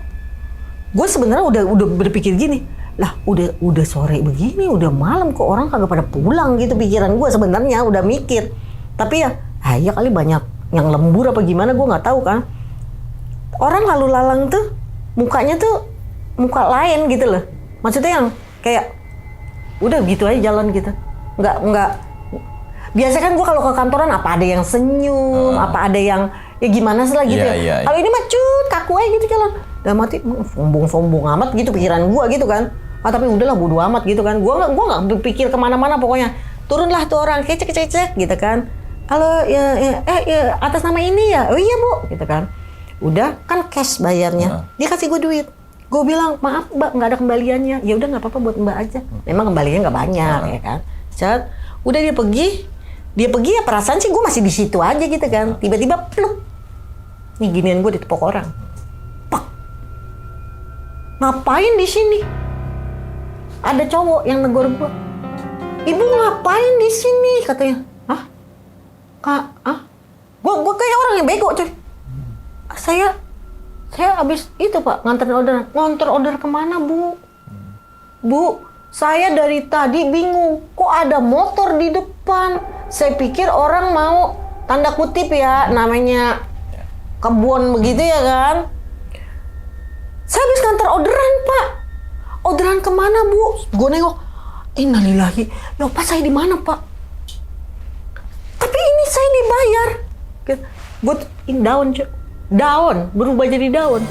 gue sebenarnya udah berpikir gini, lah udah sore begini, udah malam kok orang kagak pada pulang gitu, pikiran gue sebenarnya udah mikir. Tapi ya kali banyak yang lembur apa gimana gue nggak tahu kan. Orang lalu lalang tuh mukanya tuh muka lain gitu loh. Maksudnya yang kayak udah gitu aja jalan gitu. Nggak. Biasa kan gue kalau ke kantoran apa ada yang senyum, apa ada yang ya gimana sih lah gitu ya. Kalau ini mah cut kaku aja gitu jalan. Udah mati sombong amat gitu pikiran gue gitu kan. Tapi udahlah bodo amat gitu kan. Gue nggak berpikir kemana-mana pokoknya. Turunlah tuh orang cek gitu kan. Halo ya atas nama ini ya. Oh iya bu gitu kan. Udah kan cash bayarnya. Dia kasih gue duit. Gue bilang maaf mbak nggak ada kembaliannya. Ya udah nggak apa-apa buat mbak aja. Memang kembaliannya nggak banyak ya kan. Set. Udah dia pergi ya perasaan sih gue masih di situ aja gitu kan. Tiba-tiba pluk. Nih ginian gue ditepok orang. Pak. Ngapain di sini? Ada cowok yang negor gue. Ibu ngapain di sini katanya. Hah? Gue kayak orang yang bego coy. Saya abis itu pak nganter order kemana bu? Bu, saya dari tadi bingung. Kok ada motor di depan? Saya pikir orang mau tanda kutip ya namanya kebun begitu ya kan. Saya habis nganter orderan pak. Orderan kemana bu? Gue nengok. Innalillahi. Ya pak saya di mana pak? Tapi ini saya dibayar. Gue daun cuy. Daun berubah jadi daun.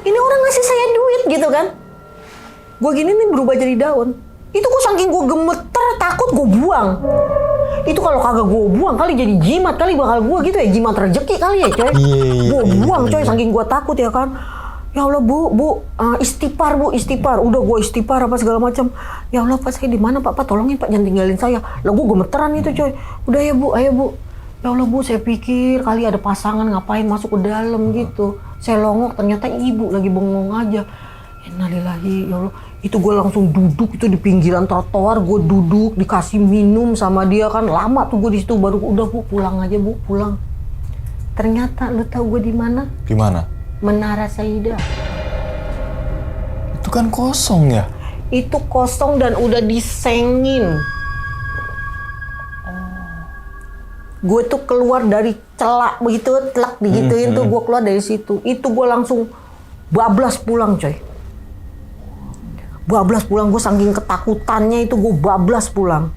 Ini orang ngasih saya duit gitu kan. Gue gini nih berubah jadi daun. Itu gue saking gue gemeter takut gue buang. Itu kalau kagak gue buang kali jadi jimat kali bakal gue gitu ya, jimat rezeki kali ya coy. Gue buang coy saking gue takut ya kan. Ya Allah bu istighfar bu, istighfar. Udah gue istighfar apa segala macam. Ya Allah pak saya di mana pak tolongin pak jangan tinggalin saya. Lah gue gemeteran itu coy. Udah ya bu ayo bu. Ya Allah bu saya pikir kali ada pasangan ngapain masuk ke dalam gitu. Saya longok ternyata ibu lagi bengong aja. Innalillahi ya Allah. Itu gue langsung duduk itu di pinggiran trotoar, gue duduk dikasih minum sama dia kan. Lama tuh gue di situ baru udah bu pulang aja bu pulang. Ternyata lu tahu gue di mana? Di mana? Menara Saida. Itu kan kosong ya? Itu kosong dan udah disengin. Gue tuh keluar dari celak begitu, telak digituin tuh gue keluar dari situ. Itu gue langsung bablas pulang coy. Bablas pulang, gue saking ketakutannya itu gue bablas pulang.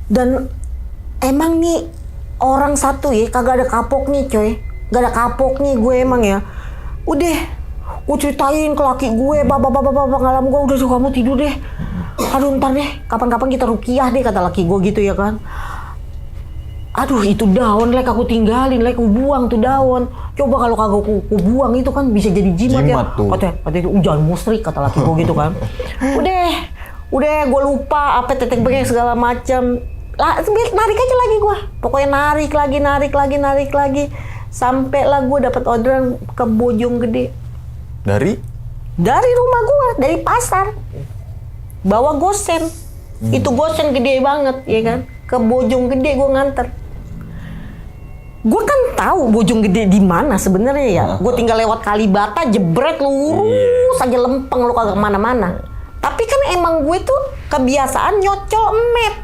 Dan emang nih orang satu ya kagak ada kapoknya coy. Gak ada kapoknya gue emang ya. Udah, gue ceritain ke laki gue, bapak ngalam gue, udah kamu tidur deh. Aduh ntar deh, kapan-kapan kita rukiah deh kata laki gue gitu ya kan. Aduh itu daun lek aku tinggalin, lek aku buang tuh daun. Coba kalau kagak aku buang itu kan bisa jadi jimat ya. Tuh. Katanya jangan musrik kata laki gue gitu kan. Udah gue lupa apa teteng pengen segala macam. Narik aja lagi gue. Pokoknya narik lagi. Sampailah gue dapat orderan ke Bojonggede. Dari rumah gue, dari pasar. Bawa gosen. Itu gosen gede banget, ya kan? Ke Bojonggede gue nganter. Gue kan tahu Bojonggede di mana sebenarnya ya. Gue tinggal lewat Kalibata, jebret lurus aja lempeng lu kagak kemana-mana. Tapi kan emang gue tuh kebiasaan nyocol map.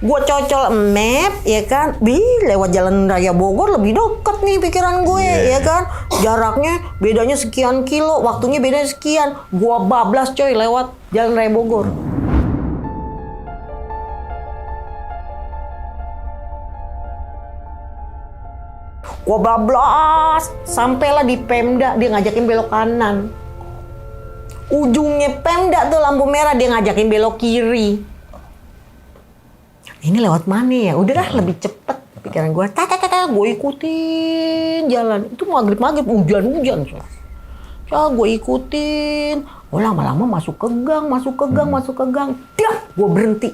Gue cocol map, ya kan? Lewat Jalan Raya Bogor lebih deket nih pikiran gue, ya kan? Jaraknya bedanya sekian kilo, waktunya bedanya sekian. Gue bablas coy lewat Jalan Raya Bogor. Gue bablas, sampailah di Pemda, dia ngajakin belok kanan. Ujungnya Pemda tuh lampu merah, dia ngajakin belok kiri. Ini lewat mana ya? Udah dah lebih cepet pikiran gue. Gue ikutin jalan. Itu maghrib hujan-hujan. Gue ikutin. Oh lama-lama masuk ke gang. Dah, gue berhenti.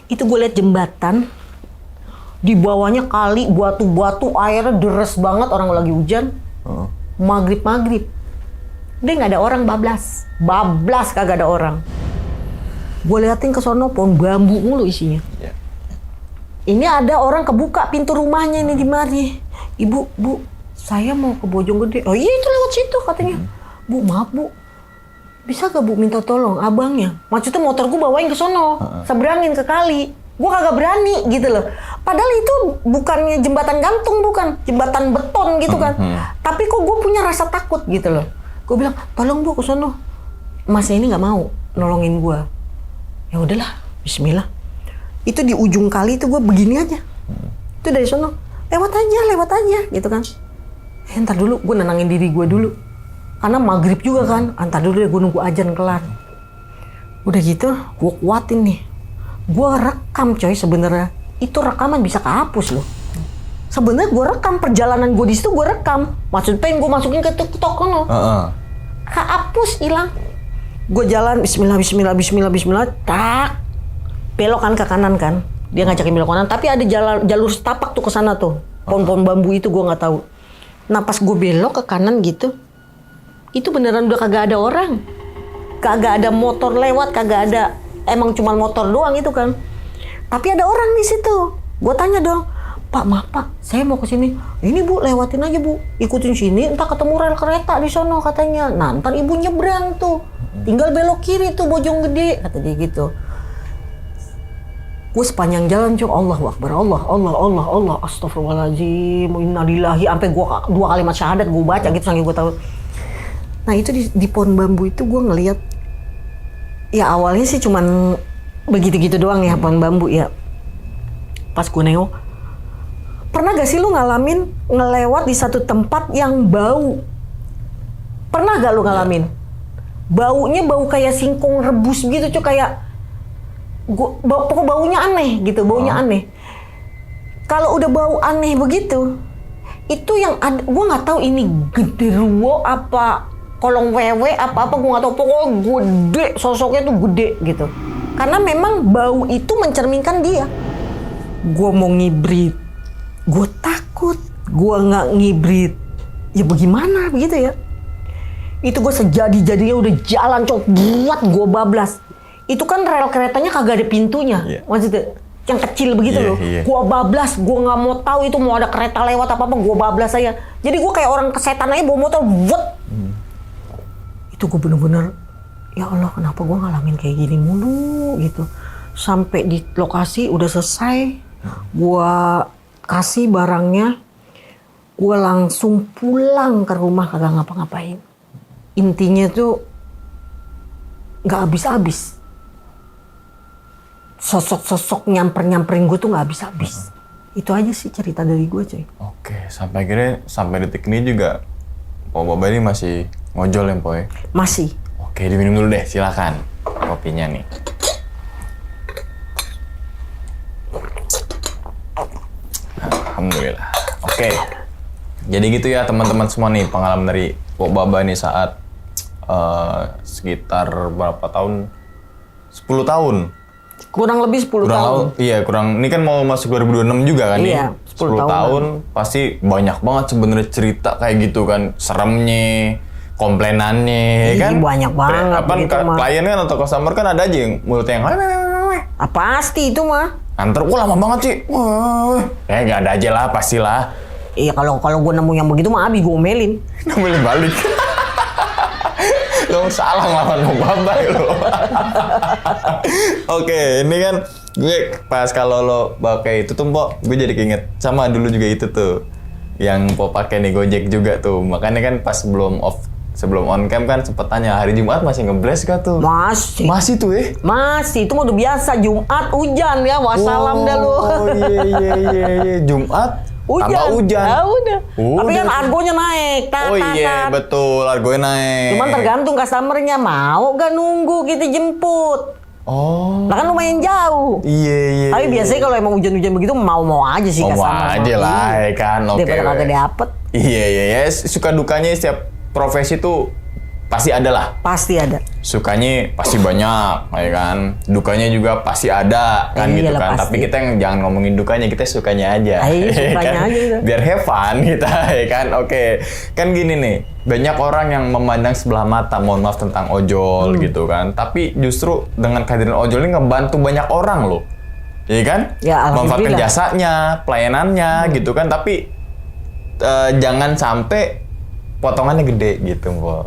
Itu gue liat jembatan. Di bawahnya kali, batu-batu, airnya deres banget, orang lagi hujan. Maghrib. Dia nggak ada orang, bablas kagak ada orang. Gue liatin ke sono, pohon bambu mulu isinya. Ini ada orang kebuka pintu rumahnya ini di mari. Ibu, Bu, saya mau ke Bojonggede. Oh iya itu lewat situ katanya. Bu, maaf Bu, bisa gak Bu minta tolong abangnya? Maksudnya motor gue bawain ke sono, seberangin ke kali. Gue kagak berani gitu loh. Padahal itu bukannya jembatan gantung, bukan jembatan beton gitu kan. Tapi kok gue punya rasa takut gitu loh. Gue bilang, tolong Bu ke sono. Masnya ini nggak mau nolongin gue. Ya udahlah, Bismillah. Itu di ujung kali itu gue begini aja. Itu dari sono, lewat aja gitu kan. Ntar dulu, gue nenangin diri gue dulu. Karena maghrib juga kan, ntar dulu deh gue nunggu ajan kelar. Udah gitu, gue kuatin nih. Gue rekam coy sebenarnya. Itu rekaman bisa kehapus loh. Sebenarnya gue rekam perjalanan gue di situ, gue rekam. Maksudnya pengen gue masukin ke TikTok kan. Kehapus, hilang. Gue jalan, bismillah, tak. Belokan ke kanan kan. Dia ngajakin belok kanan, tapi ada jalur setapak tuh ke sana tuh. Pohon-pohon bambu itu gue nggak tahu. Nah pas gue belok ke kanan gitu, itu beneran udah kagak ada orang. Kagak ada motor lewat, kagak ada. Emang cuma motor doang itu kan. Tapi ada orang di situ. Gue tanya dong, Pak, maaf Pak, saya mau ke sini. Ini Bu, lewatin aja Bu. Ikutin sini, entah ketemu rel kereta di sono katanya. Nah, ntar ibu nyebrang tuh. Tinggal belok kiri tuh Bojonggede, kata dia gitu. Gue sepanjang jalan cok, Allahu Akbar, Allah, astagfirullahaladzim, innalillahi, sampai gue 2 kalimat syahadat gue baca gitu saking gue tahu. Nah itu di pohon bambu itu gue ngeliat, ya awalnya sih cuman begitu-gitu doang ya pohon bambu ya. Pas gue nengok, pernah gak sih lu ngalamin ngelewat di satu tempat yang bau? Pernah gak lu ngalamin? Baunya bau kayak singkong rebus gitu cuy, kayak pokok baunya aneh gitu, baunya aneh. Kalau udah bau aneh begitu, itu yang ada, gue nggak tahu ini genderuwo apa kolong wewe apa gue nggak tahu, pokoknya gede, sosoknya tuh gede gitu. Karena memang bau itu mencerminkan dia. Gue mau ngibrit, gue takut, gue nggak ngibrit, ya bagaimana begitu ya? Itu gue sejadi-jadinya udah jalan cok buat gue bablas. Itu kan rel keretanya kagak ada pintunya, maksudnya yang kecil begitu loh. Gue bablas, gue nggak mau tahu itu mau ada kereta lewat apa gue bablas aja. Jadi gue kayak orang kesetan aja bawa motor, Itu gue bener-bener, ya Allah kenapa gue ngalamin kayak gini mulu gitu. Sampai di lokasi udah selesai, gue kasih barangnya, gue langsung pulang ke rumah kagak ngapa-ngapain. Intinya tuh nggak habis-habis. Sosok-sosok nyamperin gue tuh nggak habis-habis. Itu aja sih cerita dari gue coy. Oke, sampai detik ini juga Pak Baba ini masih ngojol ya Poy? Masih. Oke, diminum dulu deh, silakan kopinya nih. Alhamdulillah. Oke. Jadi gitu ya teman-teman semua nih pengalaman dari Pak Baba nih saat sekitar berapa tahun? 10 tahun. Kurang lebih 10 tahun. Iya, ini kan mau masuk 2026 juga kan nih. Iya, 10 tahun pasti banyak banget sebenarnya cerita kayak gitu kan. Seremnya, komplainannya, Ih, kan? banyak banget Apa begitu mah. klien kan atau customer kan ada aja yang mulutnya yang Pasti itu mah. antar, lama banget sih. Wah, nggak ada aja lah, pastilah. Iya kalau gue nemu yang begitu mah abis gue omelin. Ngambilin balik. Lo salah ngelawan mau babai lo. Oke, ini kan gue pas kalau lo pakai itu tuh, Mpok, gue jadi keinget sama dulu juga itu tuh. Yang Mpok pakai nih Gojek juga tuh. Makanya kan pas sebelum on cam kan sempet tanya, hari Jumat masih nge-blast gak tuh? Masih. Masih tuh Masih, itu mah udah biasa. Jumat hujan ya, wassalam dah lu. Oh iya. Jumat tambah hujan. Ah, udah. Tapi Udah kan tuh. argonya naik. Oh iya, betul. Argonya naik. Cuman tergantung customernya mau gak nunggu kita jemput. Oh. Lah kan lumayan jauh. Iya. Tapi biasanya kalau emang hujan-hujan begitu mau aja sih Mau customer. aja lah, ya kan. Oke. Daripada kagak dapet. Iya. Suka dukanya setiap profesi tuh pasti ada lah. Pasti ada. Sukanya pasti banyak, ya kan. Dukanya juga pasti ada, kan gitu Iyalah, kan. pasti. Tapi kita yang jangan ngomongin dukanya, kita sukanya aja. Iya, ya sukanya kan? aja gitu. Biar have fun kita, ya kan. Oke. Kan gini nih, banyak orang yang memandang sebelah mata, mohon maaf, tentang ojol gitu kan. Tapi justru dengan kehadiran ojol ini ngebantu banyak orang loh. Iya kan? Ya, Memanfaatkan alhamdulillah. jasanya, pelayanannya gitu kan. Tapi jangan sampai potongannya gede gitu, Mbok.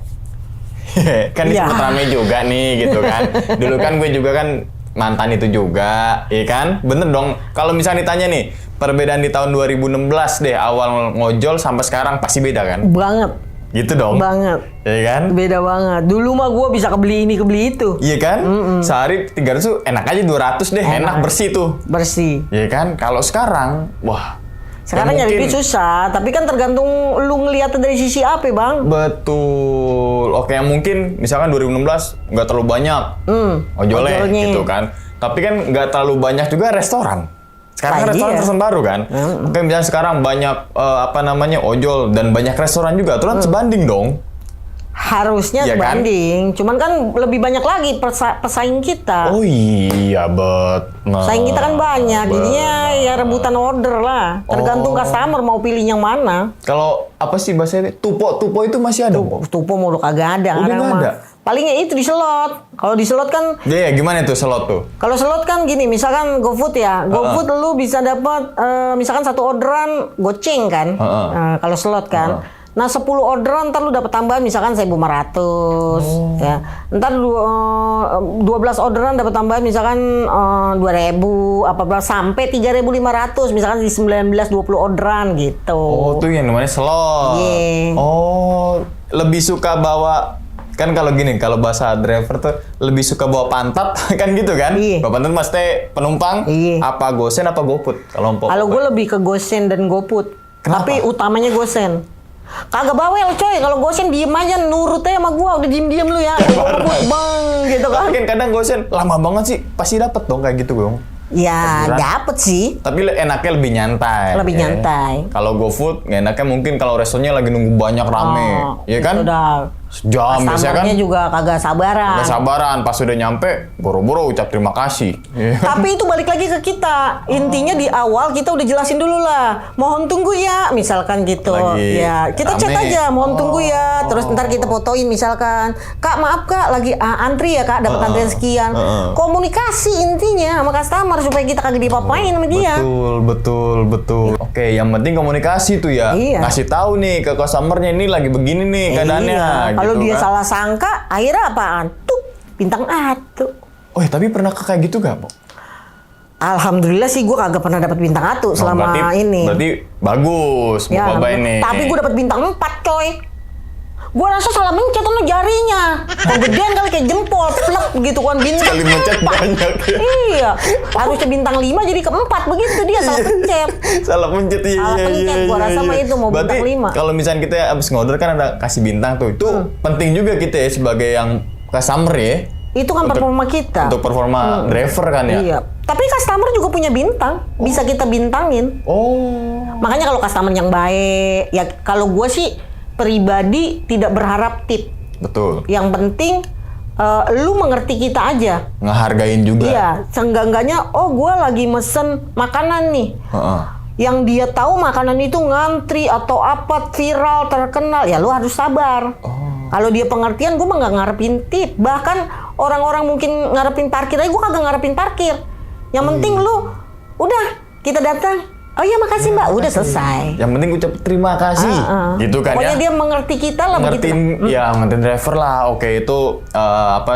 Kan ini Iya. sempet rame juga nih gitu kan. Dulu kan gue juga kan mantan itu juga, iya kan? Bener dong. Kalau misalnya ditanya nih, perbedaan di tahun 2016 deh, awal ngojol sampai sekarang pasti beda kan? Banget. Gitu dong. Banget. Iya kan? Beda banget. Dulu mah gue bisa kebeli ini, kebeli itu. Iya kan? Sehari 300 tuh enak aja 200 deh, enak bersih tuh. Bersih. Iya kan? Kalau sekarang, wah. Sekarang ya nyari mungkin- duit susah, tapi kan tergantung lu ngeliatnya dari sisi apa, Bang. Betul. Oke, yang mungkin misalkan 2016 nggak terlalu banyak ojolnya ojolnya. gitu kan. Tapi kan nggak terlalu banyak juga restoran. Sekarang kan Nah, restoran iya. terus baru kan. Oke, misalnya sekarang banyak ojol dan banyak restoran juga. Terus sebanding dong. Harusnya Iya kan? sebanding. Cuman kan lebih banyak lagi pesaing kita. Oh iya, betul. Pesaing kita kan banyak, jadinya ya rebutan order lah. Tergantung Oh. customer mau pilih yang mana. Kalau apa sih bahasanya? Tupo itu masih ada, Mbok? Tupo mau kagak ada. Udah kadang nggak mah. ada? Palingnya itu di slot. Kalau di slot kan Iya, gimana tuh slot tuh? Kalau slot kan gini, misalkan GoFood ya, GoFood lu bisa dapat misalkan satu orderan goceng kan, kalau slot kan. Nah 10 orderan ntar lu dapat tambahan misalkan 1.500 ya. Ntar 12 orderan dapat tambahan misalkan 2.000 apa sampai 3.500 misalkan di 19-20 orderan gitu. Oh, tuh yang namanya slot. Iya. Oh, lebih suka bawa, kan kalau gini, kalau bahasa driver tuh lebih suka bawa pantat kan gitu kan? Iya. Bawa pantat mesti penumpang Iya. apa gosen apa goput kalau empok. Kalau gue lebih ke Gosen dan GoFood. Kenapa? Tapi utamanya Gosen. Kagak bawel coy, kalau Gosen diem aja nurut aja sama gua, udah diem lu ya. GoFood bang gitu kan. Tapi kan kadang gosen lama banget sih, pasti dapet dong kayak gitu dong. Ya Beneran? dapet sih. Tapi enaknya lebih nyantai. Lebih ya. nyantai. Kalau GoFood, nggak enaknya mungkin kalau restonya lagi nunggu banyak rame, ya kan? Udah. Sejam biasanya kan? Customernya juga kagak sabaran. Nggak sabaran, pas udah nyampe, boro-boro ucap terima kasih. Iya. Tapi itu balik lagi ke kita. Intinya di awal kita udah jelasin dulu lah. Mohon tunggu ya, misalkan gitu. Lagi Ya, kita chat rame. aja, mohon tunggu ya. Terus ntar kita fotoin misalkan, Kak maaf Kak, lagi antri ya Kak, dapat antrian sekian. Komunikasi intinya sama customer supaya kita kagak diapa-apain sama dia. Betul. Oke, yang penting komunikasi tuh ya. Iya. Ngasih tahu nih ke customernya ini lagi begini nih keadaannya. Iya. Kalau gitu dia kan. salah sangka, akhirnya apaan? Tuh, bintang atu. Oh, tapi pernah kayak gitu gak, Pok? Alhamdulillah sih gue kagak pernah dapat bintang atu selama ini. Berarti bagus, Ya, Bapak ini. tapi gue dapat bintang 4 coy. Gue rasa salah mencet sama jarinya. Kegedean kali kayak jempol, plek gitu kan bintang. Sekali mencet banyak ya. Iya, harusnya bintang 5 jadi ke 4 begitu dia salah pencet. Salah pencet, iya. Salah pencet, gua rasa mah itu mau Berarti bintang 5. kalau misalnya kita abis ngorder kan ada kasih bintang tuh. Itu penting juga kita ya sebagai yang customer ya. Itu kan performa kita. Untuk performa driver kan ya. Iya. Tapi customer juga punya bintang, bisa kita bintangin. Oh. Makanya kalau customer yang baik, ya kalau gue sih pribadi tidak berharap tip. Betul. Yang penting lu mengerti kita aja. Ngehargain juga. Iya, seenggak-enggaknya oh gue lagi mesen makanan nih. Heeh. Yang dia tahu makanan itu ngantri atau apa viral terkenal, ya lu harus sabar. Kalau dia pengertian, gue mah nggak ngarepin tip. Bahkan orang-orang mungkin ngarepin parkir aja, gue kagak ngarepin parkir. Yang penting lu, udah kita datang. Oh iya makasih mbak, udah selesai. Yang penting ucap terima kasih, gitu kan. Pokoknya ya. dia mengerti kita lah begitu. Ya ngertiin driver lah. Oke itu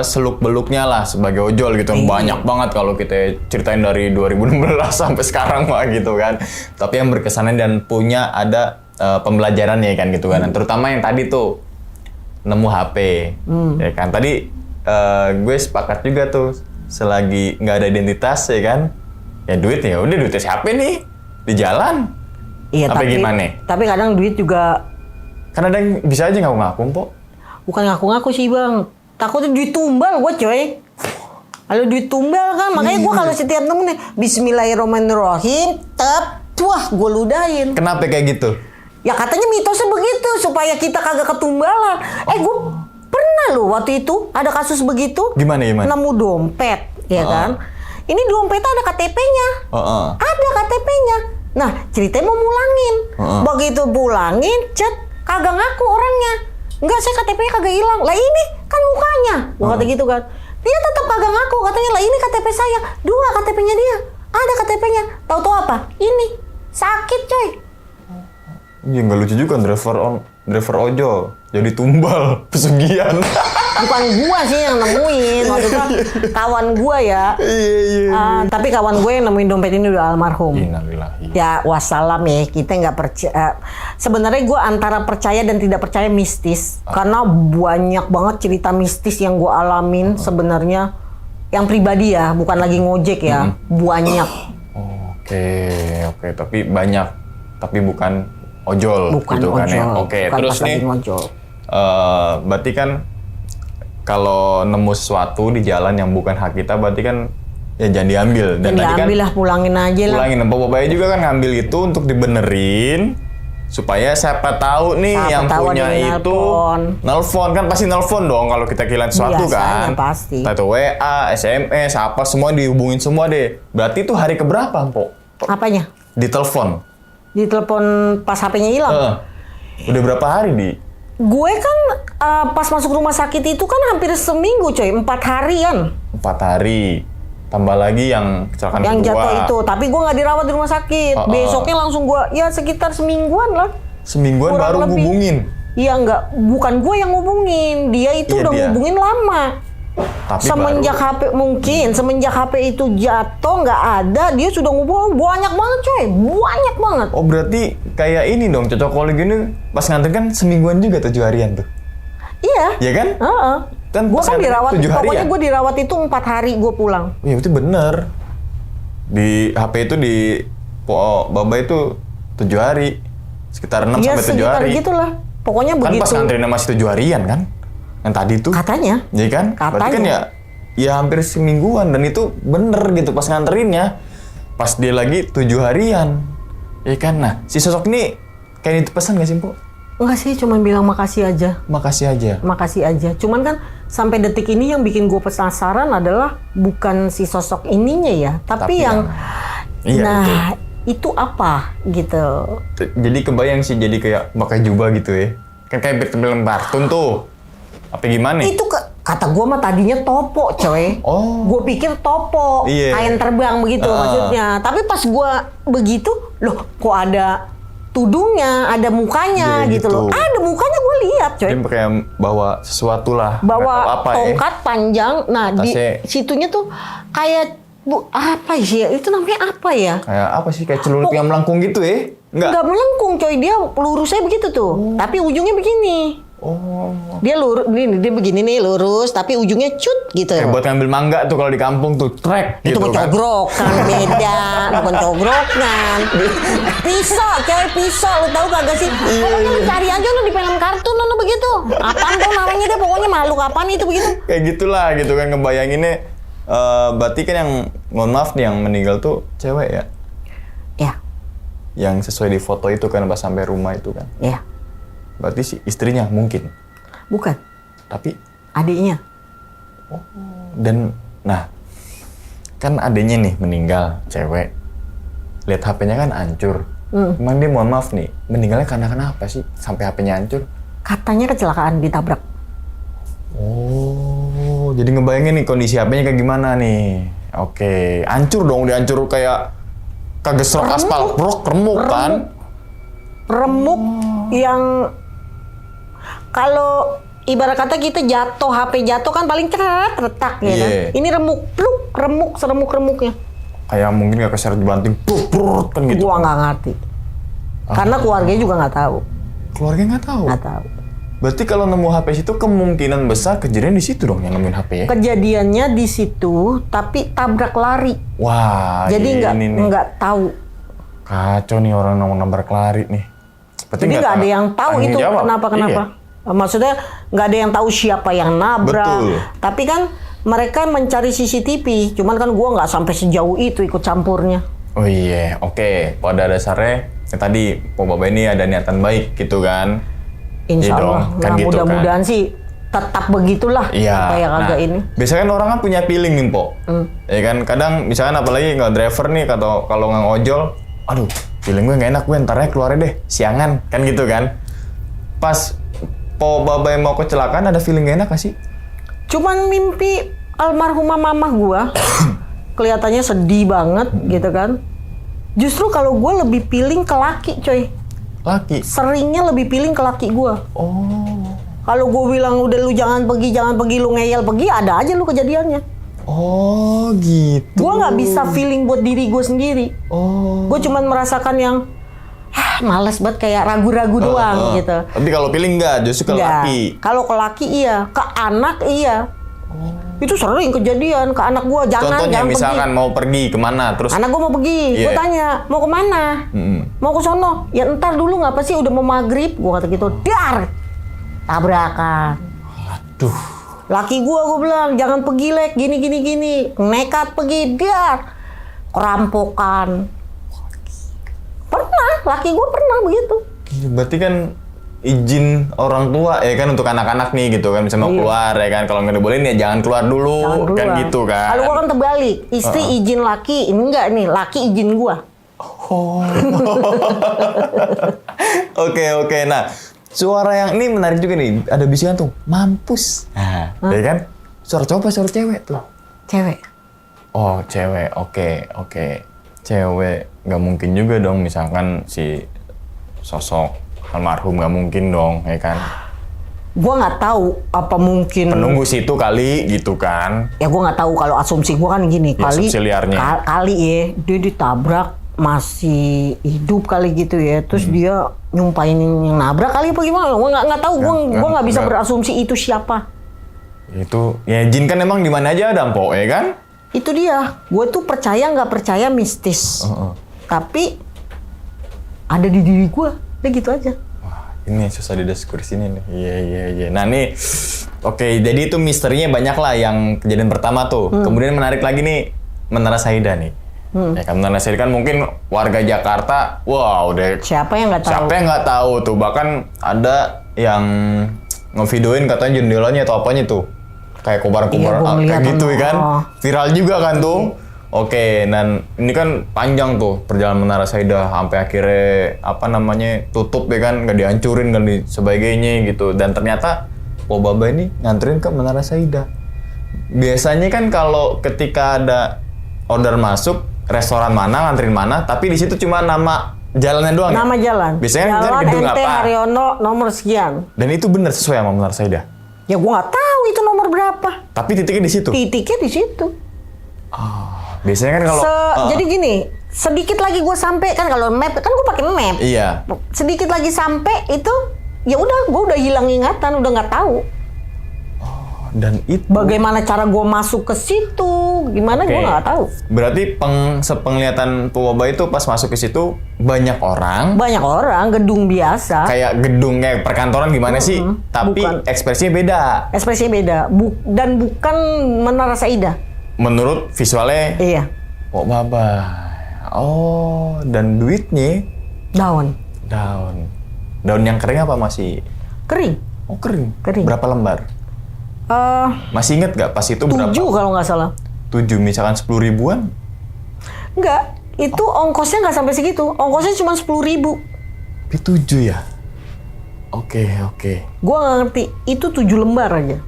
seluk beluknya lah sebagai ojol gitu. Banyak banget kalau kita ceritain dari 2016 sampai sekarang mah gitu kan. Tapi yang berkesan dan punya ada pembelajarannya kan gitu kan. Terutama yang tadi tuh nemu HP, ya kan. Tadi gue sepakat juga tuh selagi nggak ada identitas ya kan. Ya duitnya udah duitnya siapa nih? Di jalan? Iya, apa tapi gimana? Tapi kadang duit juga... Kan ada yang bisa aja ngaku-ngaku, Mpok. Bukan ngaku-ngaku sih, Bang. Takutnya duit tumbal gue, coy. Kalau duit tumbal kan, makanya gue kalau setiap nemu nih, Bismillahirrahmanirrahim, wah, gue ludahin. Kenapa kayak gitu? Ya katanya mitosnya begitu, supaya kita kagak ketumbalan. Gue pernah loh waktu itu, ada kasus begitu. Gimana? Nemu dompet, ya kan? Ini dompetnya ada KTP-nya. Ada KTP-nya. Nah, ceritanya mau mulangin. Begitu pulangin, kagak ngaku orangnya. Enggak, saya KTP-nya kagak hilang. Lah ini kan mukanya. Gua kata gitu kan. Dia tetap kagak ngaku. Katanya, lah ini KTP saya. 2 KTP-nya dia. Ada KTP-nya. Tahu-tahu apa? Ini. Sakit, coy. Iya, nggak lucu juga driver ojol. Jadi tumbal, pesugihan. Bukan gua sih yang nemuin, maksudnya kawan gua ya. Iya. Tapi kawan gue yang nemuin dompet ini udah almarhum. Innalillahi. Ya wassalam ya, kita nggak percaya. Sebenarnya gua antara percaya dan tidak percaya mistis, karena banyak banget cerita mistis yang gua alamin sebenarnya, yang pribadi ya, bukan lagi ngojek ya, banyak. Oke, tapi banyak, tapi bukan ojol, Bukan gitu kan ojol. ya. Oke, Bukan terus pas nih, lagi ngojol. berarti kan kalau nemu sesuatu di jalan yang bukan hak kita, berarti kan ya jangan diambil. Dan tadi kan diambil lah, pulangin aja lah. pulangin. Bapaknya juga kan ngambil itu untuk dibenerin supaya siapa tahu nih Siapa yang tahu punya ada yang itu nelfon kan, pasti nelfon dong kalau kita kehilangan sesuatu Biasanya kan. pasti. Entah itu WA, SMS, apa semua dihubungin semua deh. Berarti itu hari keberapa, Mpok? Apanya? Ditelepon. Ditelepon pas HP-nya hilang. Udah berapa hari di? Gue kan pas masuk rumah sakit itu kan hampir seminggu, coy. 4 harian. 4 hari. Tambah lagi yang kecelakaan Yang kedua. jatuh itu. Tapi gue nggak dirawat di rumah sakit. Besoknya langsung gue, ya sekitar semingguan lah. Semingguan Kurang baru lebih. hubungin. Iya nggak, bukan gue yang ngubungin. Dia itu Iya, udah dia. ngubungin lama. Tapi Semenjak semenjak HP itu jatuh nggak ada, dia sudah ngubungin banyak banget, coy. Banyak banget. Oh berarti kayak ini dong, cocok kalau gini pas nganter kan semingguan juga 7 harian tuh. Iya. Iya kan? Dan Gue pas kan nganter dirawat, 7 harian. pokoknya gue dirawat itu 4 hari gue pulang. Iya itu bener. Di HP itu di Baba itu 7 hari. Sekitar 6 Iya sampai 7 sekitar hari. gitulah. Pokoknya Kan begitu. pas nganterinnya masih 7 harian kan? Yang tadi tuh. Katanya. Iya kan? Berarti kan Katanya. ya hampir semingguan dan itu bener gitu pas nganterinnya. Pas dia lagi 7 harian. Iya kan? Nah, si sosok ini kayak pesan gak sih, Mpok? Enggak sih, cuman bilang makasih aja. Makasih aja. Makasih aja. Cuman kan sampai detik ini yang bikin gue penasaran adalah bukan si sosok ininya ya, tapi yang Iya, nah itu apa gitu. Jadi kebayang sih jadi kayak pakai jubah gitu ya. Kan kayak film kartun tuh. Apa gimana? Itu kata gue mah tadinya topo, coy. Gue pikir topo, Iya. kain terbang begitu maksudnya. Tapi pas gue begitu, loh kok ada tudungnya, ada mukanya Iya, gitu gitu. loh. Ada mukanya gue lihat, coy. Dia pakai bawa sesuatu lah. Nggak tahu Bawa apa tongkat panjang. Nah, di Tasnya- situnya tuh kayak apa sih ya? Itu namanya apa ya? Kayak apa sih? Kayak celurit yang melengkung gitu ya? Nggak melengkung, coy. Dia lurusnya begitu tuh. Tapi ujungnya begini. Dia lurus, dia begini nih lurus, tapi ujungnya cut gitu. Kayak buat ngambil mangga tuh kalau di kampung tuh trek Itu gitu kan. pencogrokan beda, bukan cogrokan. Pisau, coy, pisau. Lu tahu kagak sih? Pokoknya lu cari aja lu di film kartun lu begitu. Apaan tuh namanya dia? Pokoknya makhluk apaan itu begitu. Kayak gitulah gitu kan ngebayanginnya. Berarti kan yang mohon maaf nih yang meninggal tuh cewek ya? Ya, Yang sesuai di foto itu kan pas sampai rumah itu kan. ya. Berarti si istrinya mungkin. Bukan. Tapi Adiknya. dan nah kan adiknya nih meninggal cewek. Lihat HP-nya kan hancur. Emang dia mohon maaf nih meninggalnya karena kenapa sih sampai HP-nya hancur? Katanya kecelakaan ditabrak. Oh, jadi ngebayangin nih kondisi HP-nya kayak gimana nih. Oke, hancur dong, dihancur kayak kegesrok aspal, remuk kan? Remuk yang kalau ibarat kata kita jatuh, HP jatuh kan paling cerat retak ya kan. Iya. Ini remuk seremuk-remuknya. Kayak mungkin gak keseret banting, kan gitu. Gua nggak ngerti. Karena keluarganya juga nggak tahu. Keluarga nggak tahu. Nggak tahu. Berarti kalau nemu HP situ kemungkinan besar kejadian di situ dong yang nemuin HP ya? Kejadiannya di situ, tapi tabrak lari. Wah, Jadi ini nih. nggak tahu. Kacau nih orang nabrak lari nih. Berarti Jadi nggak ada yang tahu tanggung itu jawab. kenapa. Iya. Maksudnya nggak ada yang tahu siapa yang nabrak. Betul. Tapi kan mereka mencari CCTV. Cuman kan gua nggak sampai sejauh itu ikut campurnya. Oh iya, oke. Pada dasarnya tadi Pak Baba ini ada niatan baik gitu kan? Insya Iya dong, Allah. kan Nah, gitu mudah-mudahan sih tetap begitulah. Iya. Apa yang agak ini. Biasanya kan orang kan punya feeling nih, Po. Ya kan, kadang misalkan apalagi nggak driver nih, atau kalau nggak ngojol, aduh, feeling gue nggak enak, gue ntarnya keluarnya deh, siangan, kan gitu kan. Pas Po Baba yang mau kecelakaan, ada feeling nggak enak gak sih? Cuman mimpi almarhumah mamah gua kelihatannya sedih banget gitu kan. Justru kalau gua lebih feeling ke laki, coy. Laki? Seringnya lebih feeling ke laki gua. Oh. Kalau gua bilang udah lu jangan pergi, lu ngeyel pergi, ada aja lu kejadiannya. Oh gitu. Gua nggak bisa feeling buat diri gua sendiri. Oh. Gua cuman merasakan yang males banget kayak ragu-ragu doang gitu. Tapi kalau feeling nggak, justru ke Nggak. laki. Kalau ke laki iya, ke anak iya. Itu sering kejadian ke anak gua, Contohnya jangan misalkan pergi. mau pergi kemana, terus Anak gua mau pergi, gua Iya. tanya, mau kemana? Mau ke sono. Ya entar dulu nggak apa sih, udah mau maghrib, gua kata gitu. Dar! Tabrakan. aduh. Laki gua bilang, jangan pergi lek, gini. Nekat pergi, dar! Kerampokan. Pernah, laki gua pernah begitu. Berarti kan izin orang tua ya kan untuk anak-anak nih gitu kan, bisa mau Iya. keluar ya kan, kalau nggak dibolehin ya jangan keluar dulu, Jangan kan keluar. gitu kan. Kalau gua kan terbalik, istri izin laki, ini enggak nih, laki izin gua. Oke, nah suara yang ini menarik juga nih, ada bisikan tuh mampus, nah ya kan, suara cowok apa suara cewek tuh? Cewek. Oh cewek, oke, cewek nggak mungkin juga dong, misalkan si sosok almarhum nggak mungkin dong, ya kan? Gua nggak tahu apa mungkin. Penunggu situ kali gitu kan? Ya gua nggak tahu, kalau asumsi gua kan gini, Ya, kali asumsi liarnya. kali ya dia ditabrak masih hidup kali gitu ya, terus dia nyumpain yang nabrak kali apa gimana? Gua nggak tahu, gua nggak bisa nggak. berasumsi itu siapa. Itu ya jin kan emang di mana aja ada Mpok, ya kan? Itu dia, gue tuh percaya nggak percaya mistis, tapi ada di diri gue, udah gitu aja. Wah, ini susah didiskursin ini. Iya. Nah nih, oke, jadi itu misterinya banyak lah yang kejadian pertama tuh. Kemudian menarik lagi nih, Menara Saida nih. Ya kan, Menara Saida kan mungkin warga Jakarta, wow, udah Siapa yang nggak tahu? siapa yang nggak tahu tuh. Bahkan ada yang ngevideoin katanya jendelanya atau apanya tuh. Kayak kobar-kobar Iya, gua kayak ngeliat gitu ya kan. Oh. Viral juga kan tuh. Oke, dan ini kan panjang tuh perjalanan Menara Saida sampai akhirnya apa namanya tutup ya kan, nggak dihancurin dan sebagainya gitu. Dan ternyata Po Baba ini nganterin ke Menara Saida. Biasanya kan kalau ketika ada order masuk, restoran mana nganterin mana, tapi di situ cuma nama jalannya doang. ya? Nama jalan. Biasanya kan Jalan gedung MT apa? Haryono nomor sekian. Dan itu benar sesuai sama Menara Saida. Ya gue nggak tahu itu nomor berapa. Tapi titiknya di situ. Titiknya di situ. Biasanya kan kalau Jadi gini, sedikit lagi gue sampai kan, kalau map kan gue pakai map. iya. Sedikit lagi sampai itu, ya udah gue udah hilang ingatan, udah nggak tahu. Dan itu Bagaimana cara gue masuk ke situ, gimana gue Oke. nggak tahu. Berarti sepenglihatan Po Baba itu pas masuk ke situ banyak orang, Banyak orang, gedung biasa, kayak gedungnya perkantoran gimana sih, tapi bukan. ekspresinya beda. ekspresinya beda, dan bukan Menara Saida. Menurut visualnya Iya, Po Baba. Oh, dan duitnya daun, daun yang kering apa masih? kering. Oh kering. Kering. Berapa lembar? Masih inget gak pas itu berapa? 7 kalau nggak salah. 7, misalkan 10 ribuan? Enggak, itu ongkosnya nggak sampai segitu. Ongkosnya cuma 10.000. Tapi 7 ya? Oke. Gua nggak ngerti, itu 7 lembar aja.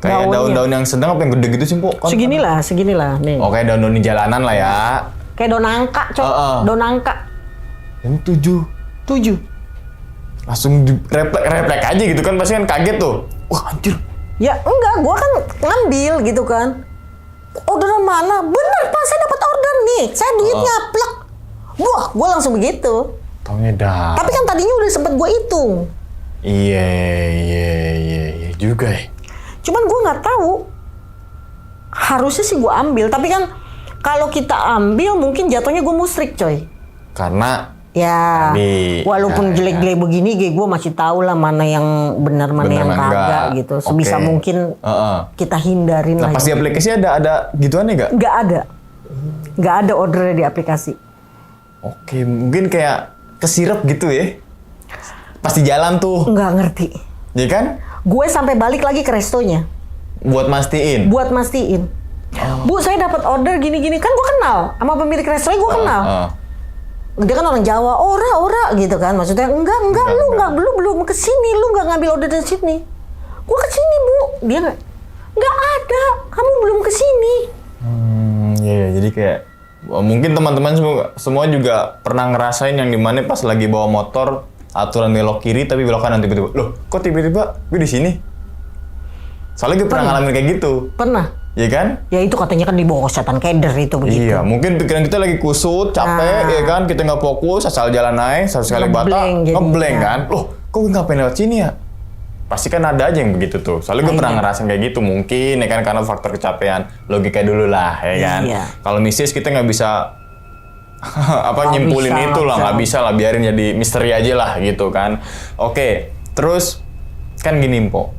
Kayak daun-daun yang sedang apa yang gede gitu sih, Po? Kan- Seginilah nih. Oh, kayak daun-daun di jalanan lah ya. Kayak daun nangka, Cok. Daun nangka. Yang 7. Langsung refleks aja gitu kan, pasti kan kaget tuh. Wah, anjir. Ya enggak, gua kan ngambil gitu kan. Orderan mana? Bener Pak, saya dapat order nih. Saya duitnya plek. Wah, gua langsung begitu. Taunya dah. Tapi kan tadinya udah sempet gua hitung. Iya juga ya. Cuman gua nggak tahu. Harusnya sih gua ambil, tapi kan kalau kita ambil mungkin jatuhnya gua musrik, coy. Karena Ya, walaupun ya. jelek-jelek begini, gue masih tahu lah mana yang benar, mana yang mana kagak enggak. gitu. Sebisa Oke. mungkin kita hindarin Nah, lah. pas di aplikasi ada gituannya nggak? Nggak ada ordernya di aplikasi. Oke, mungkin kayak kesirep gitu ya. Pas di jalan tuh, Nggak ngerti. ya kan? Gue sampai balik lagi ke restonya Buat mastiin. buat mastiin. Bu, saya dapat order gini-gini, kan gue kenal sama pemilik restonya, gue kenal. Dia kan orang Jawa, ora gitu kan, maksudnya enggak lu belum kesini, lu nggak ngambil order dari sini. Gua kesini Bu, dia nggak ada, kamu belum kesini. Iya, jadi kayak mungkin teman-teman semua juga pernah ngerasain yang dimana pas lagi bawa motor aturan belok kiri tapi belok kanan tiba-tiba. Loh, kok tiba-tiba gue di sini? Soalnya gue pernah ngalamin kayak gitu. Pernah. Iya kan? Ya itu katanya kan dibawa setan keder itu begitu. Iya, mungkin pikiran kita lagi kusut, capek, ya kan? Kita nggak fokus, asal jalan naik, satu sekali bata, Ngeblank ngeblank jadinya. kan? Loh, kok gue ngapain lewat sini ya? Pasti kan ada aja yang begitu tuh. Soalnya gue pernah ngerasain kayak gitu, mungkin ya kan karena faktor kecapean, logika dulu lah, ya kan? Iya. Kalau misis kita nggak bisa nyimpulin bisa, itu lah, bisa. nggak bisa lah, biarin jadi misteri aja lah gitu kan. Oke, terus kan gini, Po.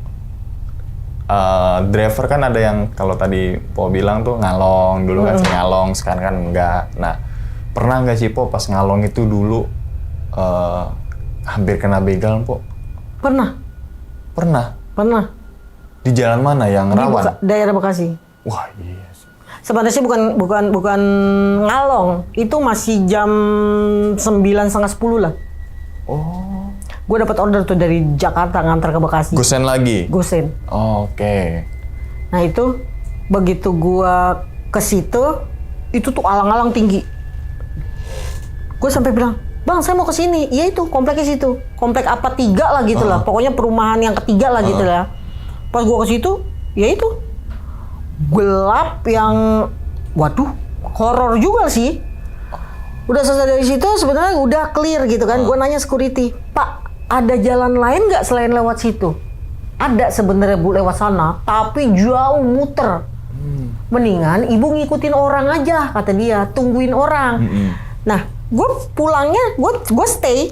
Driver kan ada yang kalau tadi Po bilang tuh ngalong dulu kan, ngalong sekarang kan enggak. Nah, pernah nggak sih Po pas ngalong itu dulu hampir kena begal, Po? Pernah. Di jalan mana yang Di rawan? daerah Bekasi. Wah, iya sih. Sebenarnya sih bukan ngalong, itu masih jam 9:30 lah. Oh, Gue dapat order tuh dari Jakarta ngantar ke Bekasi. gosen lagi. Gosen. Oke. Nah itu begitu gua ke situ, itu tuh alang-alang tinggi. Gue sampai bilang, Bang, saya mau ke sini. Iya itu kompleknya situ. Komplek apa 3 lah gitu lah. Pokoknya perumahan yang ketiga lah gitu lah. Pas gua ke situ, ya itu gelap yang, waduh, horor juga sih. Udah selesai dari situ sebenarnya udah clear gitu kan. Gue nanya security, Pak, ada jalan lain nggak selain lewat situ? Ada sebenarnya Bu lewat sana, tapi jauh muter. Mendingan ibu ngikutin orang aja, kata dia, tungguin orang. Nah, gue pulangnya, gue stay.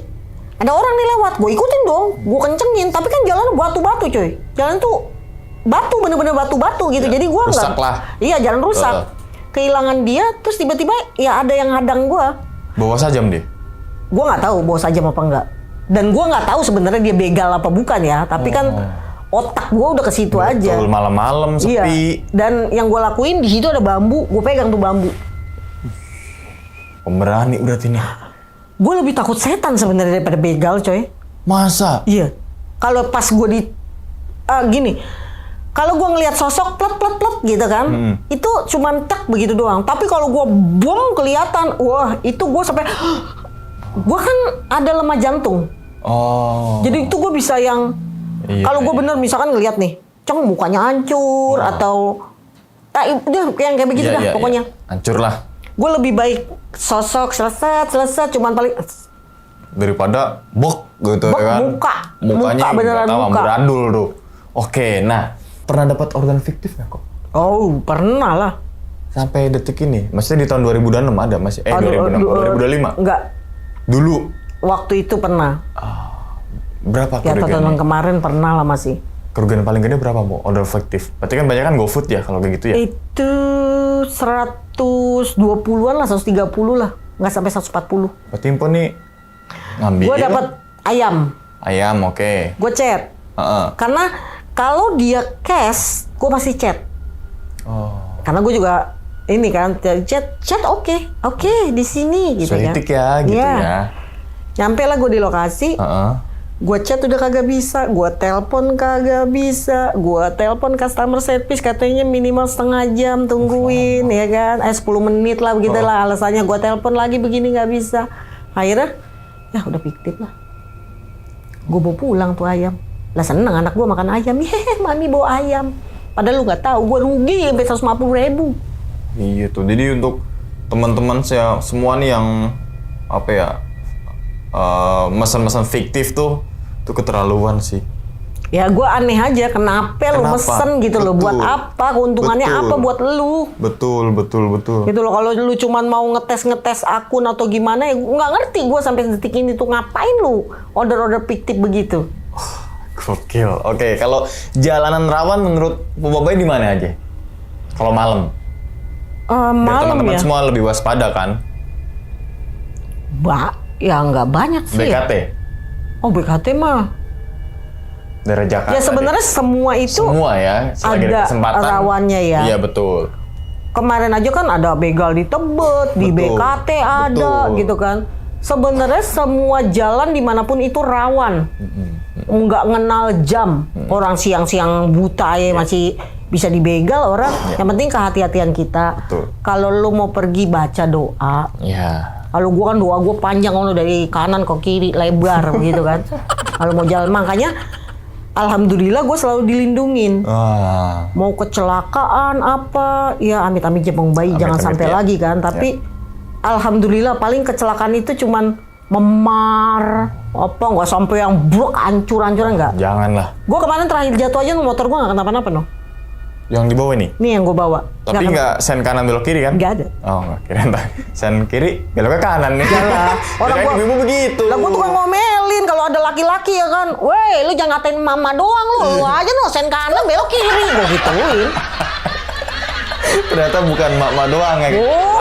Ada orang nih lewat, gue ikutin dong, gue kencengin. Tapi kan jalan batu-batu coy, jalan tuh batu, bener-bener batu-batu gitu. Jadi gue rusak nggak, lah. iya jalan rusak. Kehilangan dia, terus tiba-tiba ya ada yang hadang gue. Bawa sajam dia. Gue nggak tahu bawa sajam apa enggak. Dan gue nggak tahu sebenarnya dia begal apa bukan ya. Tapi kan otak gue udah ke situ aja. Betul, malam-malam Iya. sepi. Dan yang gue lakuin di situ ada bambu. Gue pegang tuh bambu. Pemberani berarti nih. Gue lebih takut setan sebenarnya daripada begal, coy. Masa? Iya. Kalau pas gue di gini, kalau gue ngelihat sosok plet gitu kan, itu cuman tek begitu doang. Tapi kalau gue bom kelihatan, wah itu gue sampai, gue kan ada lemah jantung. Oh. Jadi itu gue bisa yang, Iya, kalau gue iya. bener misalkan ngelihat nih, ceng mukanya hancur atau, udah yang kayak begitu Iya, dah iya, pokoknya. iya. Hancur lah. Gue lebih baik sosok selesai, cuman paling Daripada bok gitu Bok, ya kan. muka. Mukanya Muka, beneran tahu, muka. amburadul tuh. Oke, nah. Pernah dapat organ fiktif nggak kok? oh pernah lah. Sampai detik ini? Maksudnya di tahun 2026 ada masih? 2025? Enggak, Dulu? waktu itu pernah. Berapa Ya tahun kerugiannya? kemarin pernah lah masih. Kerugian paling gede berapa, Bu? Order fiktif. Berarti kan banyak kan GoFood ya kalau kayak gitu ya? Itu 120-an lah, 130 lah. Nggak sampai 140. Berarti Info nih ngambil Gue dapat ayam. ayam, oke. Gue chat. Heeh. Karena kalau dia cash, gue pasti chat. Oh. Karena gue juga ini kan chat oke di sini gitu Selitik ya, gitu Iya. ya. Nyampe lah gue di lokasi. Heeh. Gue chat udah kagak bisa, gue telepon kagak bisa, gue telepon customer service katanya minimal setengah jam tungguin, ya kan? 10 menit lah begitu lah alasannya. Gue telepon lagi begini nggak bisa. Akhirnya, ya udah fiktif lah. Gue bawa pulang tuh ayam. Lah seneng anak gue makan ayam, mami bawa ayam. Padahal lu nggak tahu, gue rugi sampai 150.000. Iya tuh. Jadi untuk teman-teman saya semua nih yang apa ya mesen-mesen fiktif tuh keterlaluan sih. Ya gue aneh aja kenapa lu mesen gitu loh, buat apa, keuntungannya apa buat lu. Betul. Gitu loh, kalau lu cuman mau ngetes akun atau gimana ya nggak ngerti gue sampai detik ini tuh ngapain lu order fiktif begitu. Gokil. Oke, kalau jalanan rawan menurut Bu Babai di mana aja? Kalau malam? Biar Malam teman-teman ya? semua lebih waspada kan? Ya nggak banyak sih. BKT? Oh BKT mah. Dari Jakarta. Ya sebenarnya semua itu semua ya, selagi ada kesempatan. rawannya ya. Iya betul. Kemarin aja kan ada begal di Tebet, di Betul. BKT ada Betul. gitu kan. Sebenarnya semua jalan dimanapun itu rawan. Nggak ngenal jam. Orang siang-siang buta ya masih bisa dibegal orang. Yang penting kehati-hatian kita. Betul. Kalau lu mau pergi baca doa. Iya. Kalau gua kan doa gua panjang dari kanan ke kiri lebar gitu kan. Kalau mau jalan makanya alhamdulillah gue selalu dilindungin. Mau kecelakaan apa, ya amit-amit jebong bayi jangan sampai lagi kan. Tapi alhamdulillah paling kecelakaan itu cuman memar apa nggak sampai yang brok hancur-hancuran nggak. Janganlah. Gue kemarin terakhir jatuh aja motor gue nggak kenapa-napa no. Yang di bawah ini? Nih yang gue bawa. Tapi nggak sen kanan belok kiri kan? Nggak ada. Oh nggak kirain sen kiri belok ke kanan nih. Yalah. Orang Kirain ibu begitu. Lah gue tuh kan ngomelin kalau ada laki-laki ya kan. Weh lu jangan ngatain mama doang lu. Lu aja no sen kanan belok kiri. Gue gituin. Ternyata bukan mama doang ya.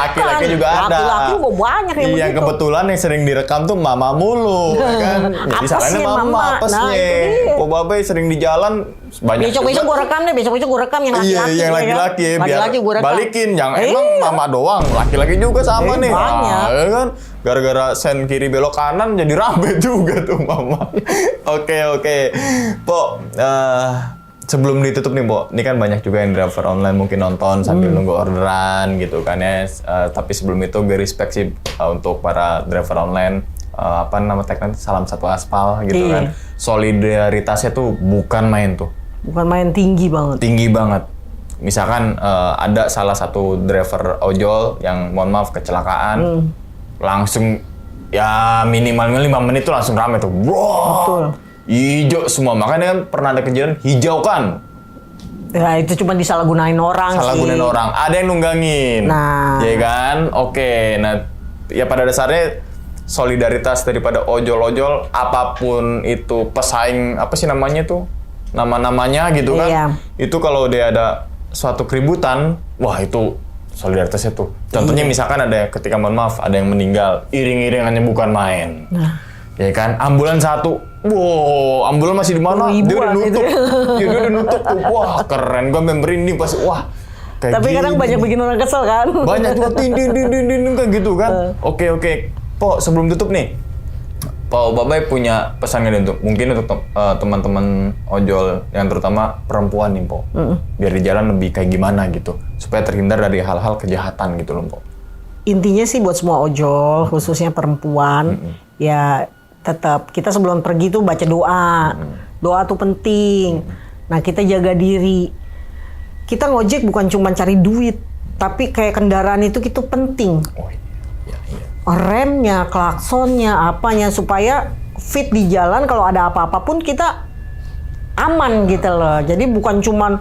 Laki-laki juga ada. Laki-laki juga banyak yang Iya begitu. Kebetulan yang sering direkam tuh mama mulu, ya kan? Jadi salahnya Apesnya, mama, Mama. apesnya. Nah, itu dia. Po Babai sering di jalan banyak. Besok-besok gue rekam deh, besok-besok gue rekam yang Iya, laki-laki. yang ya kan? laki-laki ya, biar Laki-laki gue rekam. balikin. Yang emang mama doang, laki-laki juga sama nih. Banyak. Ya kan? Gara-gara sen kiri belok kanan jadi rame juga tuh mama. Oke. Po, sebelum ditutup nih, Po, ini kan banyak juga yang driver online mungkin nonton sambil nunggu orderan gitu kan ya. Tapi sebelum itu gue respect sih untuk para driver online. Apa nama tagline, salam satu aspal gitu kan. Solidaritasnya tuh bukan main tuh. Bukan main tinggi banget. Tinggi banget. Misalkan ada salah satu driver ojol yang mohon maaf kecelakaan, langsung ya minimalnya 5 menit tuh langsung rame tuh. Bro. Hijau semua, makanya kan pernah ada kejadian hijaukan. Ya itu cuma disalahgunain orang sih. Salahgunain orang, ada yang nunggangin. Nah. Ya kan? Oke, nah ya pada dasarnya solidaritas daripada ojol-ojol apapun itu pesaing apa sih namanya tuh? Nama-namanya gitu kan. Iya. Itu kalau dia ada suatu keributan, wah itu solidaritasnya tuh. Contohnya misalkan ada ketika mohon maaf ada yang meninggal, iring-iringannya bukan main. Nah. Ya kan, ambulan satu. Wow, ambulan masih di mana? Dia udah nutup. Dia udah nutup tuh. Wah, keren. Gua merinding pas wah. Kayak Tapi kadang banyak bikin orang kesel kan. banyak tuh din kayak gitu kan. Oke. Po, sebelum tutup nih. Po Babai punya pesan nggak untuk mungkin untuk teman-teman ojol yang terutama perempuan nih, Po. Biar di jalan lebih kayak gimana gitu. Supaya terhindar dari hal-hal kejahatan gitu loh, Po. Intinya sih buat semua ojol, khususnya perempuan, ya tetap kita sebelum pergi tuh baca doa. Doa tuh penting. Nah, kita jaga diri. Kita ngojek bukan cuma cari duit, tapi kayak kendaraan itu penting. Oh iya. Remnya, klaksonnya, apanya supaya fit di jalan kalau ada apa-apa pun kita aman gitu loh. Jadi bukan cuman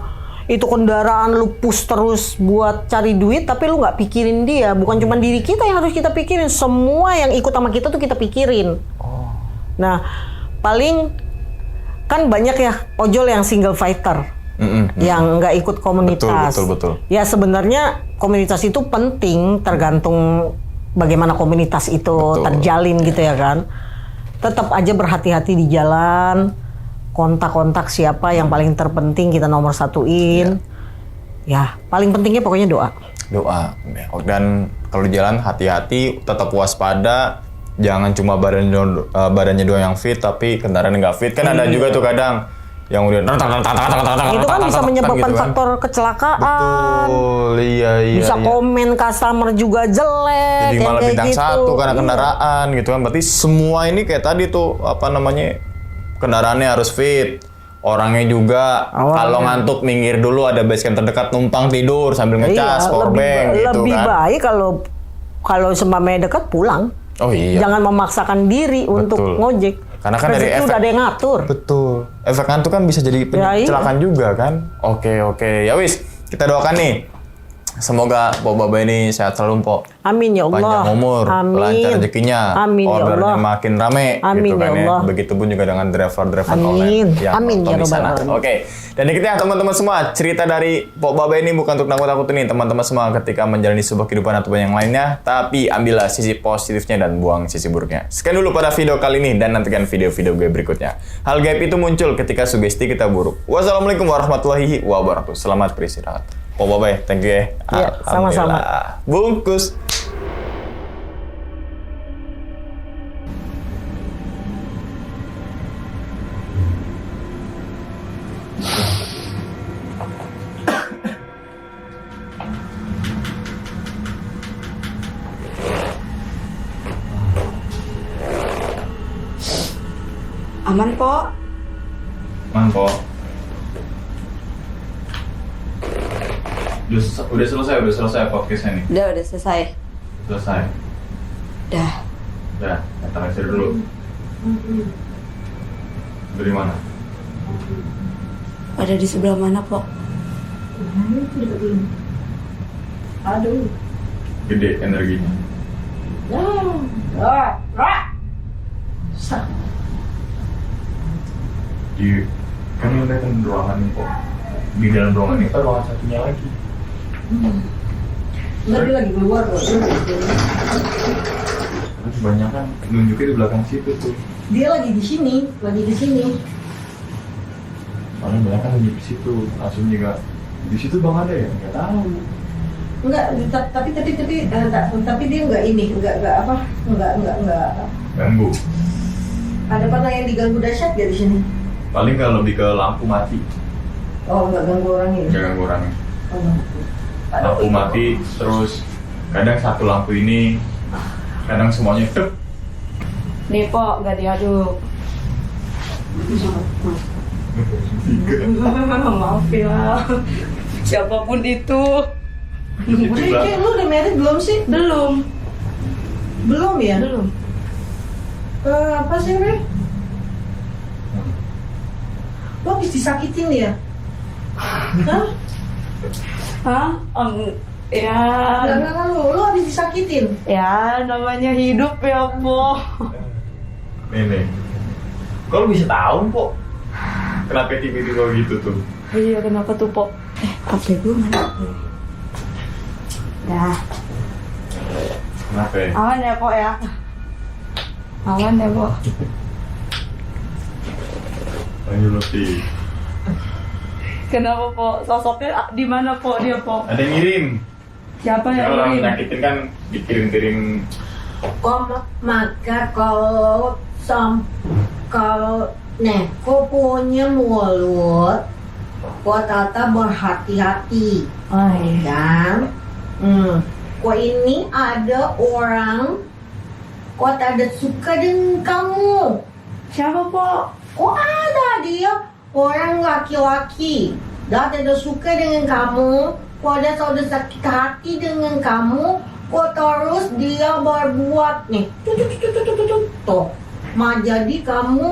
itu kendaraan lu push terus buat cari duit tapi lu nggak pikirin dia. Bukan cuma diri kita yang harus kita pikirin, semua yang ikut sama kita tuh kita pikirin. Nah, paling kan banyak ya ojol yang single fighter. Yang nggak ikut komunitas. Betul. Ya sebenarnya komunitas itu penting tergantung bagaimana komunitas itu terjalin gitu ya kan. Tetap aja berhati-hati di jalan. Kontak-kontak siapa yang paling terpenting kita nomor satuin. Ya paling pentingnya pokoknya doa. Doa. Dan kalau di jalan hati-hati, tetap waspada. jangan cuma badannya doang yang fit tapi kendaraan nggak fit kan ada juga tuh kadang yang udah Itu kan bisa menyebabkan gitu kan. faktor kecelakaan. Betul, iya. Bisa komen customer juga jelek. Jadi yang malah kayak bintang gitu. satu karena Iya. kendaraan gitu kan. Berarti semua ini kayak tadi tuh kendaraannya harus fit. Orangnya juga kalau ngantuk minggir dulu ada base camp terdekat numpang tidur sambil ngecas powerbank gitu lebih kan. baik kalau seumpamanya dekat pulang. Oh iya. Jangan memaksakan diri untuk ngojek. Karena kan dari Rezeki udah ada yang ngatur. Betul. Efek ngantuk kan bisa jadi kecelakaan juga kan. Oke. Ya wis, kita doakan nih. Semoga Pok Baba ini sehat selalu, Pok. Amin ya Allah. Panjang umur, Amin. lancar rezekinya, Amin ya ordernya Allah. makin rame, Amin gitu kan ya Allah. Begitupun juga dengan driver-driver Amin. online yang Amin nonton ya di Rabbal sana. Alamin. Oke. Dan dikit ya teman-teman semua, cerita dari Pok Baba ini bukan untuk nakut-nakutin nih teman-teman semua ketika menjalani sebuah kehidupan ataupun yang lainnya, tapi ambillah sisi positifnya dan buang sisi buruknya. Sekian dulu pada video kali ini dan nantikan video-video gue berikutnya. Hal gaib itu muncul ketika sugesti kita buruk. Wassalamualaikum warahmatullahi wabarakatuh. Selamat beristirahat. Pok Baba, thank you ya. Iya, sama-sama. Alhamdulillah. Bungkus. Aman, Pok. Mangko. Udah selesai podcastnya nih. Udah selesai. Selesai. Udah. Udah, datang aja dulu. Dari mana? Ada di sebelah mana, Pok? Aduh. Gede energinya. Kan lu lihat ruangan nih kok. Di dalam ruangan itu ruangan satunya lagi. Ntar dia lagi keluar loh. Terus banyak kan nunjuknya di belakang situ tuh. Dia lagi di sini. Soalnya banyak kan nunjuk di situ. Langsung juga di situ bang ada ya? Nggak tahu. Enggak, tapi dia enggak Ganggu. ada pernah yang diganggu dahsyat gak di sini? Paling kalau lebih ke lampu mati. Oh, enggak ganggu orang ini. Nggak ganggu orangnya. Oh, enggak. Lampu mati terus kadang satu lampu ini kadang semuanya tuh. Nih, Pok, nggak diaduk. Maaf ya. Siapapun itu. Kayak lu udah married belum sih? Belum. Belum ya? Belum. Apa sih, Re? Lo habis disakitin ya? Hah? Hah? Ya. Enggak, lo habis disakitin? Ya, namanya hidup ya, Pok. Nih. Kok lu bisa tahu, Pok? Kenapa tiba-tiba gitu tuh? Iya, kenapa tuh, Pok? HP gue mana? Dah. Kenapa ya? Aman ya, Pok ya? Aman ya, Pok? Ayo Lutfi. Kenapa, Pok? Sosoknya di mana, Pok? Dia, Pok? Ada yang ngirim. Siapa yang Kalau orang ngirim? nyakitin kan dikirim-kirim. Maka kalau kau punya mulut, kau tata berhati-hati, Oh, iya. kan? Kau ini ada orang, kau tak ada suka dengan kamu. Siapa, Pok? Kok ada dia orang laki-laki dah tidak suka dengan kamu, kok ada sudah sakit hati dengan kamu, kok terus dia berbuat nih tuh jadi kamu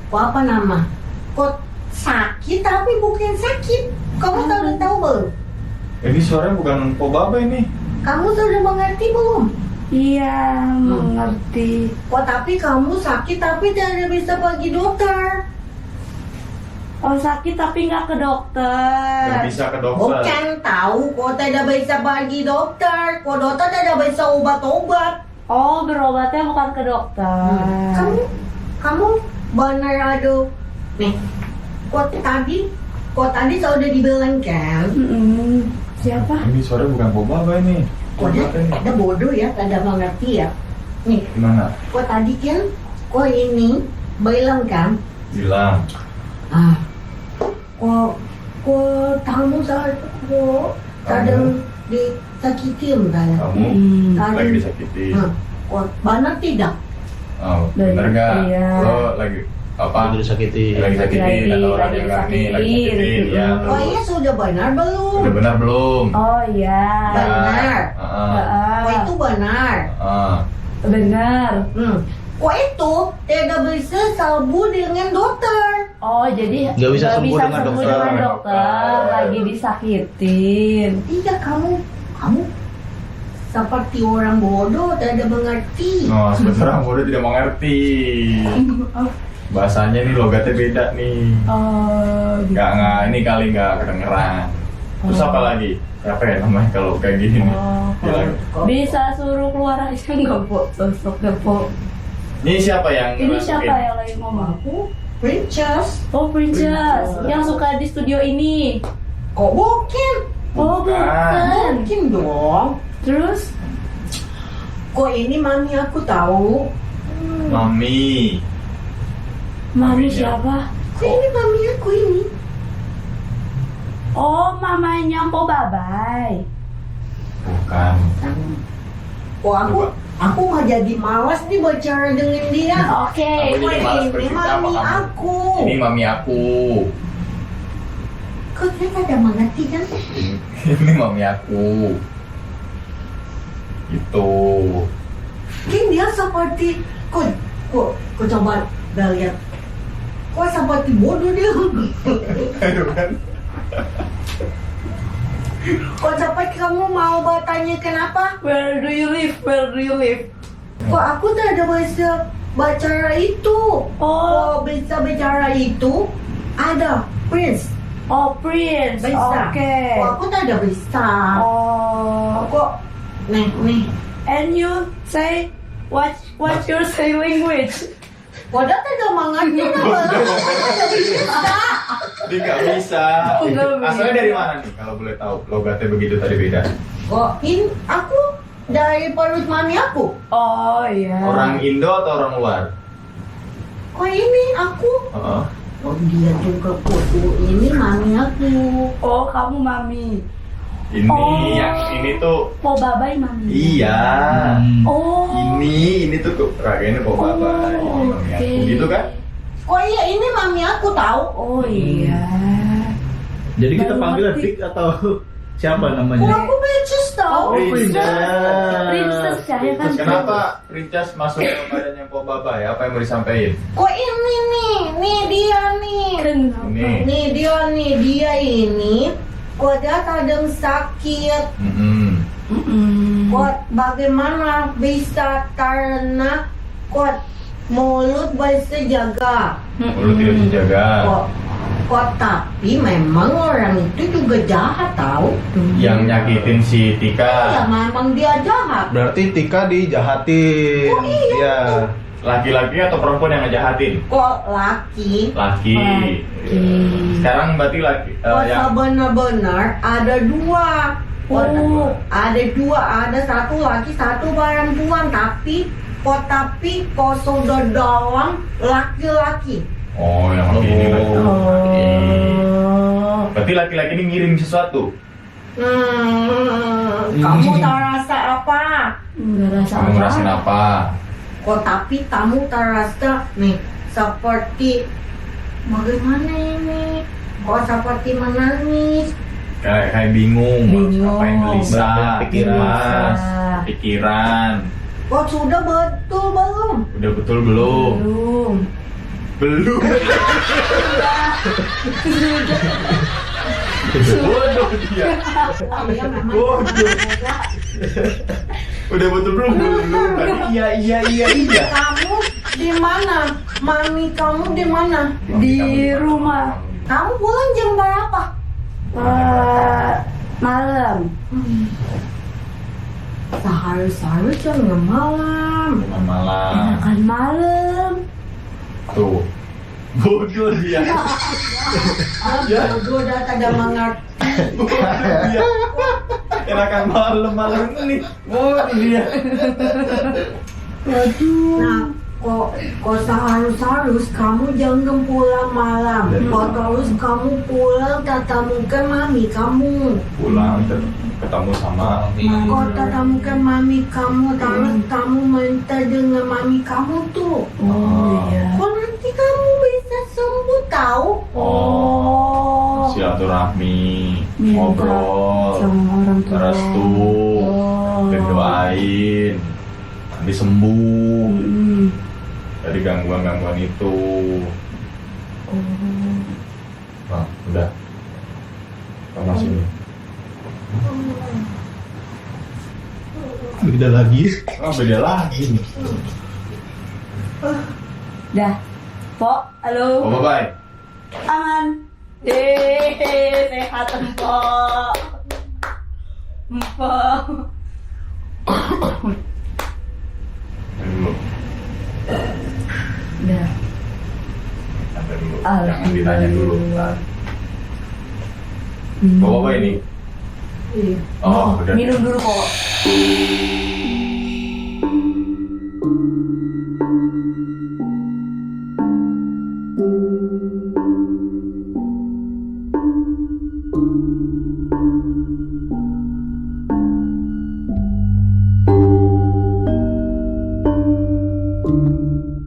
apa nama kok sakit tapi bukan sakit, kamu tahu belum? Ini suaranya bukan Pok Baba ini. Kamu sudah mengerti belum? Iya, mengerti. Kok tapi kamu sakit tapi tidak bisa pergi dokter. Oh, sakit tapi nggak ke dokter. Nggak bisa ke dokter. Bukan tahu, kok tidak bisa pergi dokter, kok dokter tidak bisa obat-obat. Oh, berobatnya bukan ke dokter. Kamu benar ada nih. Kok tadi sudah dibilang kan? Siapa? Ini suaranya bukan Pok Baba ini. Kok dia bodoh ya, tidak mengerti ya. Nih, Gimana? kok tadi kan, kok ini bilang kan, Bilang. kok tamu saya kok kadang disakitin kayak. Kamu Tadi. lagi disakiti. Kok benar tidak? Oh, bener nggak? Iya. Lo lagi apa? Lagi disakiti. Lagi sakitin atau orang lagi yang nggak nih? Lagi disakitin. sakitin, ya. Oh iya sudah benar belum? Udah benar belum? Oh iya. Ya. Benar. Heeh. Kok itu benar? Heeh. Benar. Kok itu tidak bisa sembuh dengan dokter? Oh jadi Nggak bisa sembuh dengan sembuh dokter. dengan dokter. Lagi disakitin. Tidak, kamu seperti orang bodoh tidak mengerti. Oh, sebenarnya orang bodoh tidak mengerti. Bahasanya nih logatnya beda nih. Oh gitu. Nggak, ini kali nggak kedengeran. Terus apa lagi? Siapa ya namanya kalau kayak gini nih? Oh, Bilang. bisa suruh keluar aja nggak po? Sosoknya po. Ini siapa yang Ini masukin? siapa yang lagi ngomong? Princess, Oh Princess, yang suka di studio ini. kok bukan? Oh bukan. Mungkin dong. Terus? Kok ini mami aku tahu? Mami. Mami Maminya. siapa? Kok ini mami aku ini? Oh mamanya Po Babai. Bukan. Kok aku mah jadi malas nih bicara dengan dia. Oke. Aku jadi malas Ini bercerita sama mami kamu. aku. Ini mami aku. Kok kita ada mengerti kan? Ini mami aku. Itu. Kan dia seperti kok coba lihat. Kok seperti bodoh dia? Aduh kan. Kok seperti kamu mau bertanya kenapa? Where do you live? Where do you live? Kok aku tidak bisa bicara itu? Oh, Kok bisa bicara itu? Ada Prince. oh Prince. Bisa. Oke. Kok aku tidak bisa? Oh, Kok nih. and you say what's your say language? Kok dia tidak mengerti nama? Dia nggak bisa. Oh, nggak bisa. Asalnya dari mana nih kalau boleh tahu? Logatnya begitu tadi beda. Kok ini aku dari perut mami aku? Oh iya. Orang Indo atau orang luar? Kok ini aku? Heeh. Oh dia juga foto ini mami aku. Oh kamu mami. Ini Oh. yang ini tuh. Po Babai mami. Iya. Oh. Ini tuh kok raganya kok bapak. Ini Oh, mami aku. oke. Gitu kan? Kok iya ini mami aku tahu? Oh iya. Jadi kita Baru panggil ngerti. Dik atau siapa Kok namanya? aku Princess tahu? Oh, Princess. Princess ya kan? Kenapa Princess masuk ke badannya Pok Baba ya? Apa yang mau disampaikan? Kok ini nih dia nih. Kenapa? Ini. Nih dia ini. Kok dia kadang sakit. Mm-mm. Kok bagaimana bisa karena kok mulut bisa jaga. Mulut tidak dijaga. Kok tapi memang orang itu juga jahat tahu. Yang nyakitin si Ya Tika. memang dia jahat. Berarti Tika dijahatin. Oh, iya. Ya. Laki-laki atau perempuan yang ngejahatin? Kok laki? Laki. Sekarang berarti laki Kok yang benar-benar ada dua. Oh. Ada dua, ada satu laki, satu perempuan, tapi kok sudah dalam laki-laki. Oh, yang laki ini laki. Oh. Berarti laki-laki ini ngirim sesuatu. Kamu terasa apa? Nggak rasa Kamu ngerasain apa? Kok tapi kamu terasa nih seperti bagaimana ini? Kok seperti menangis? Kayak bingung. Bingung. Apa yang gelisah? Pikiran. Pikiran. Kok sudah betul belum? Udah betul belum? Belum. Belum. Bodoh dia. Iya memang. Bodoh. Udah betul belum? Belum. Tadi iya. Kamu di mana? Mami kamu di mana? Di rumah. Kamu pulang jam berapa? Malam. Seharusnya nggak malam. Bukan malam. Enakan malam. Tuh. Bodoh dia. Ya, bodoh dah tidak mengerti. Bodoh dia. Enakan malam ini. Bodoh dia. Nah, kok seharus kamu jangan pulang malam. Kok terus kamu pulang temukan mami kamu. Pulang ketemu sama Kok temukan mami kamu terus kamu minta dengan mami kamu tuh. Kok nanti kamu bisa sembuh tahu? silaturahmi, Minta ngobrol, sama orang tua. restu, dan doain nanti sembuh dari gangguan-gangguan itu. Nah, udah. Sama sini. Beda lagi. Oh, beda lagi nih. Dah. Pok, halo. Oh, bye-bye. Aman. Sehat Mpok. Mpok. Sampai dulu. Dah. Sampai dulu. Jangan ditanya dulu. Ntar. Bawa apa ini? Oh, udah. Minum dulu kok.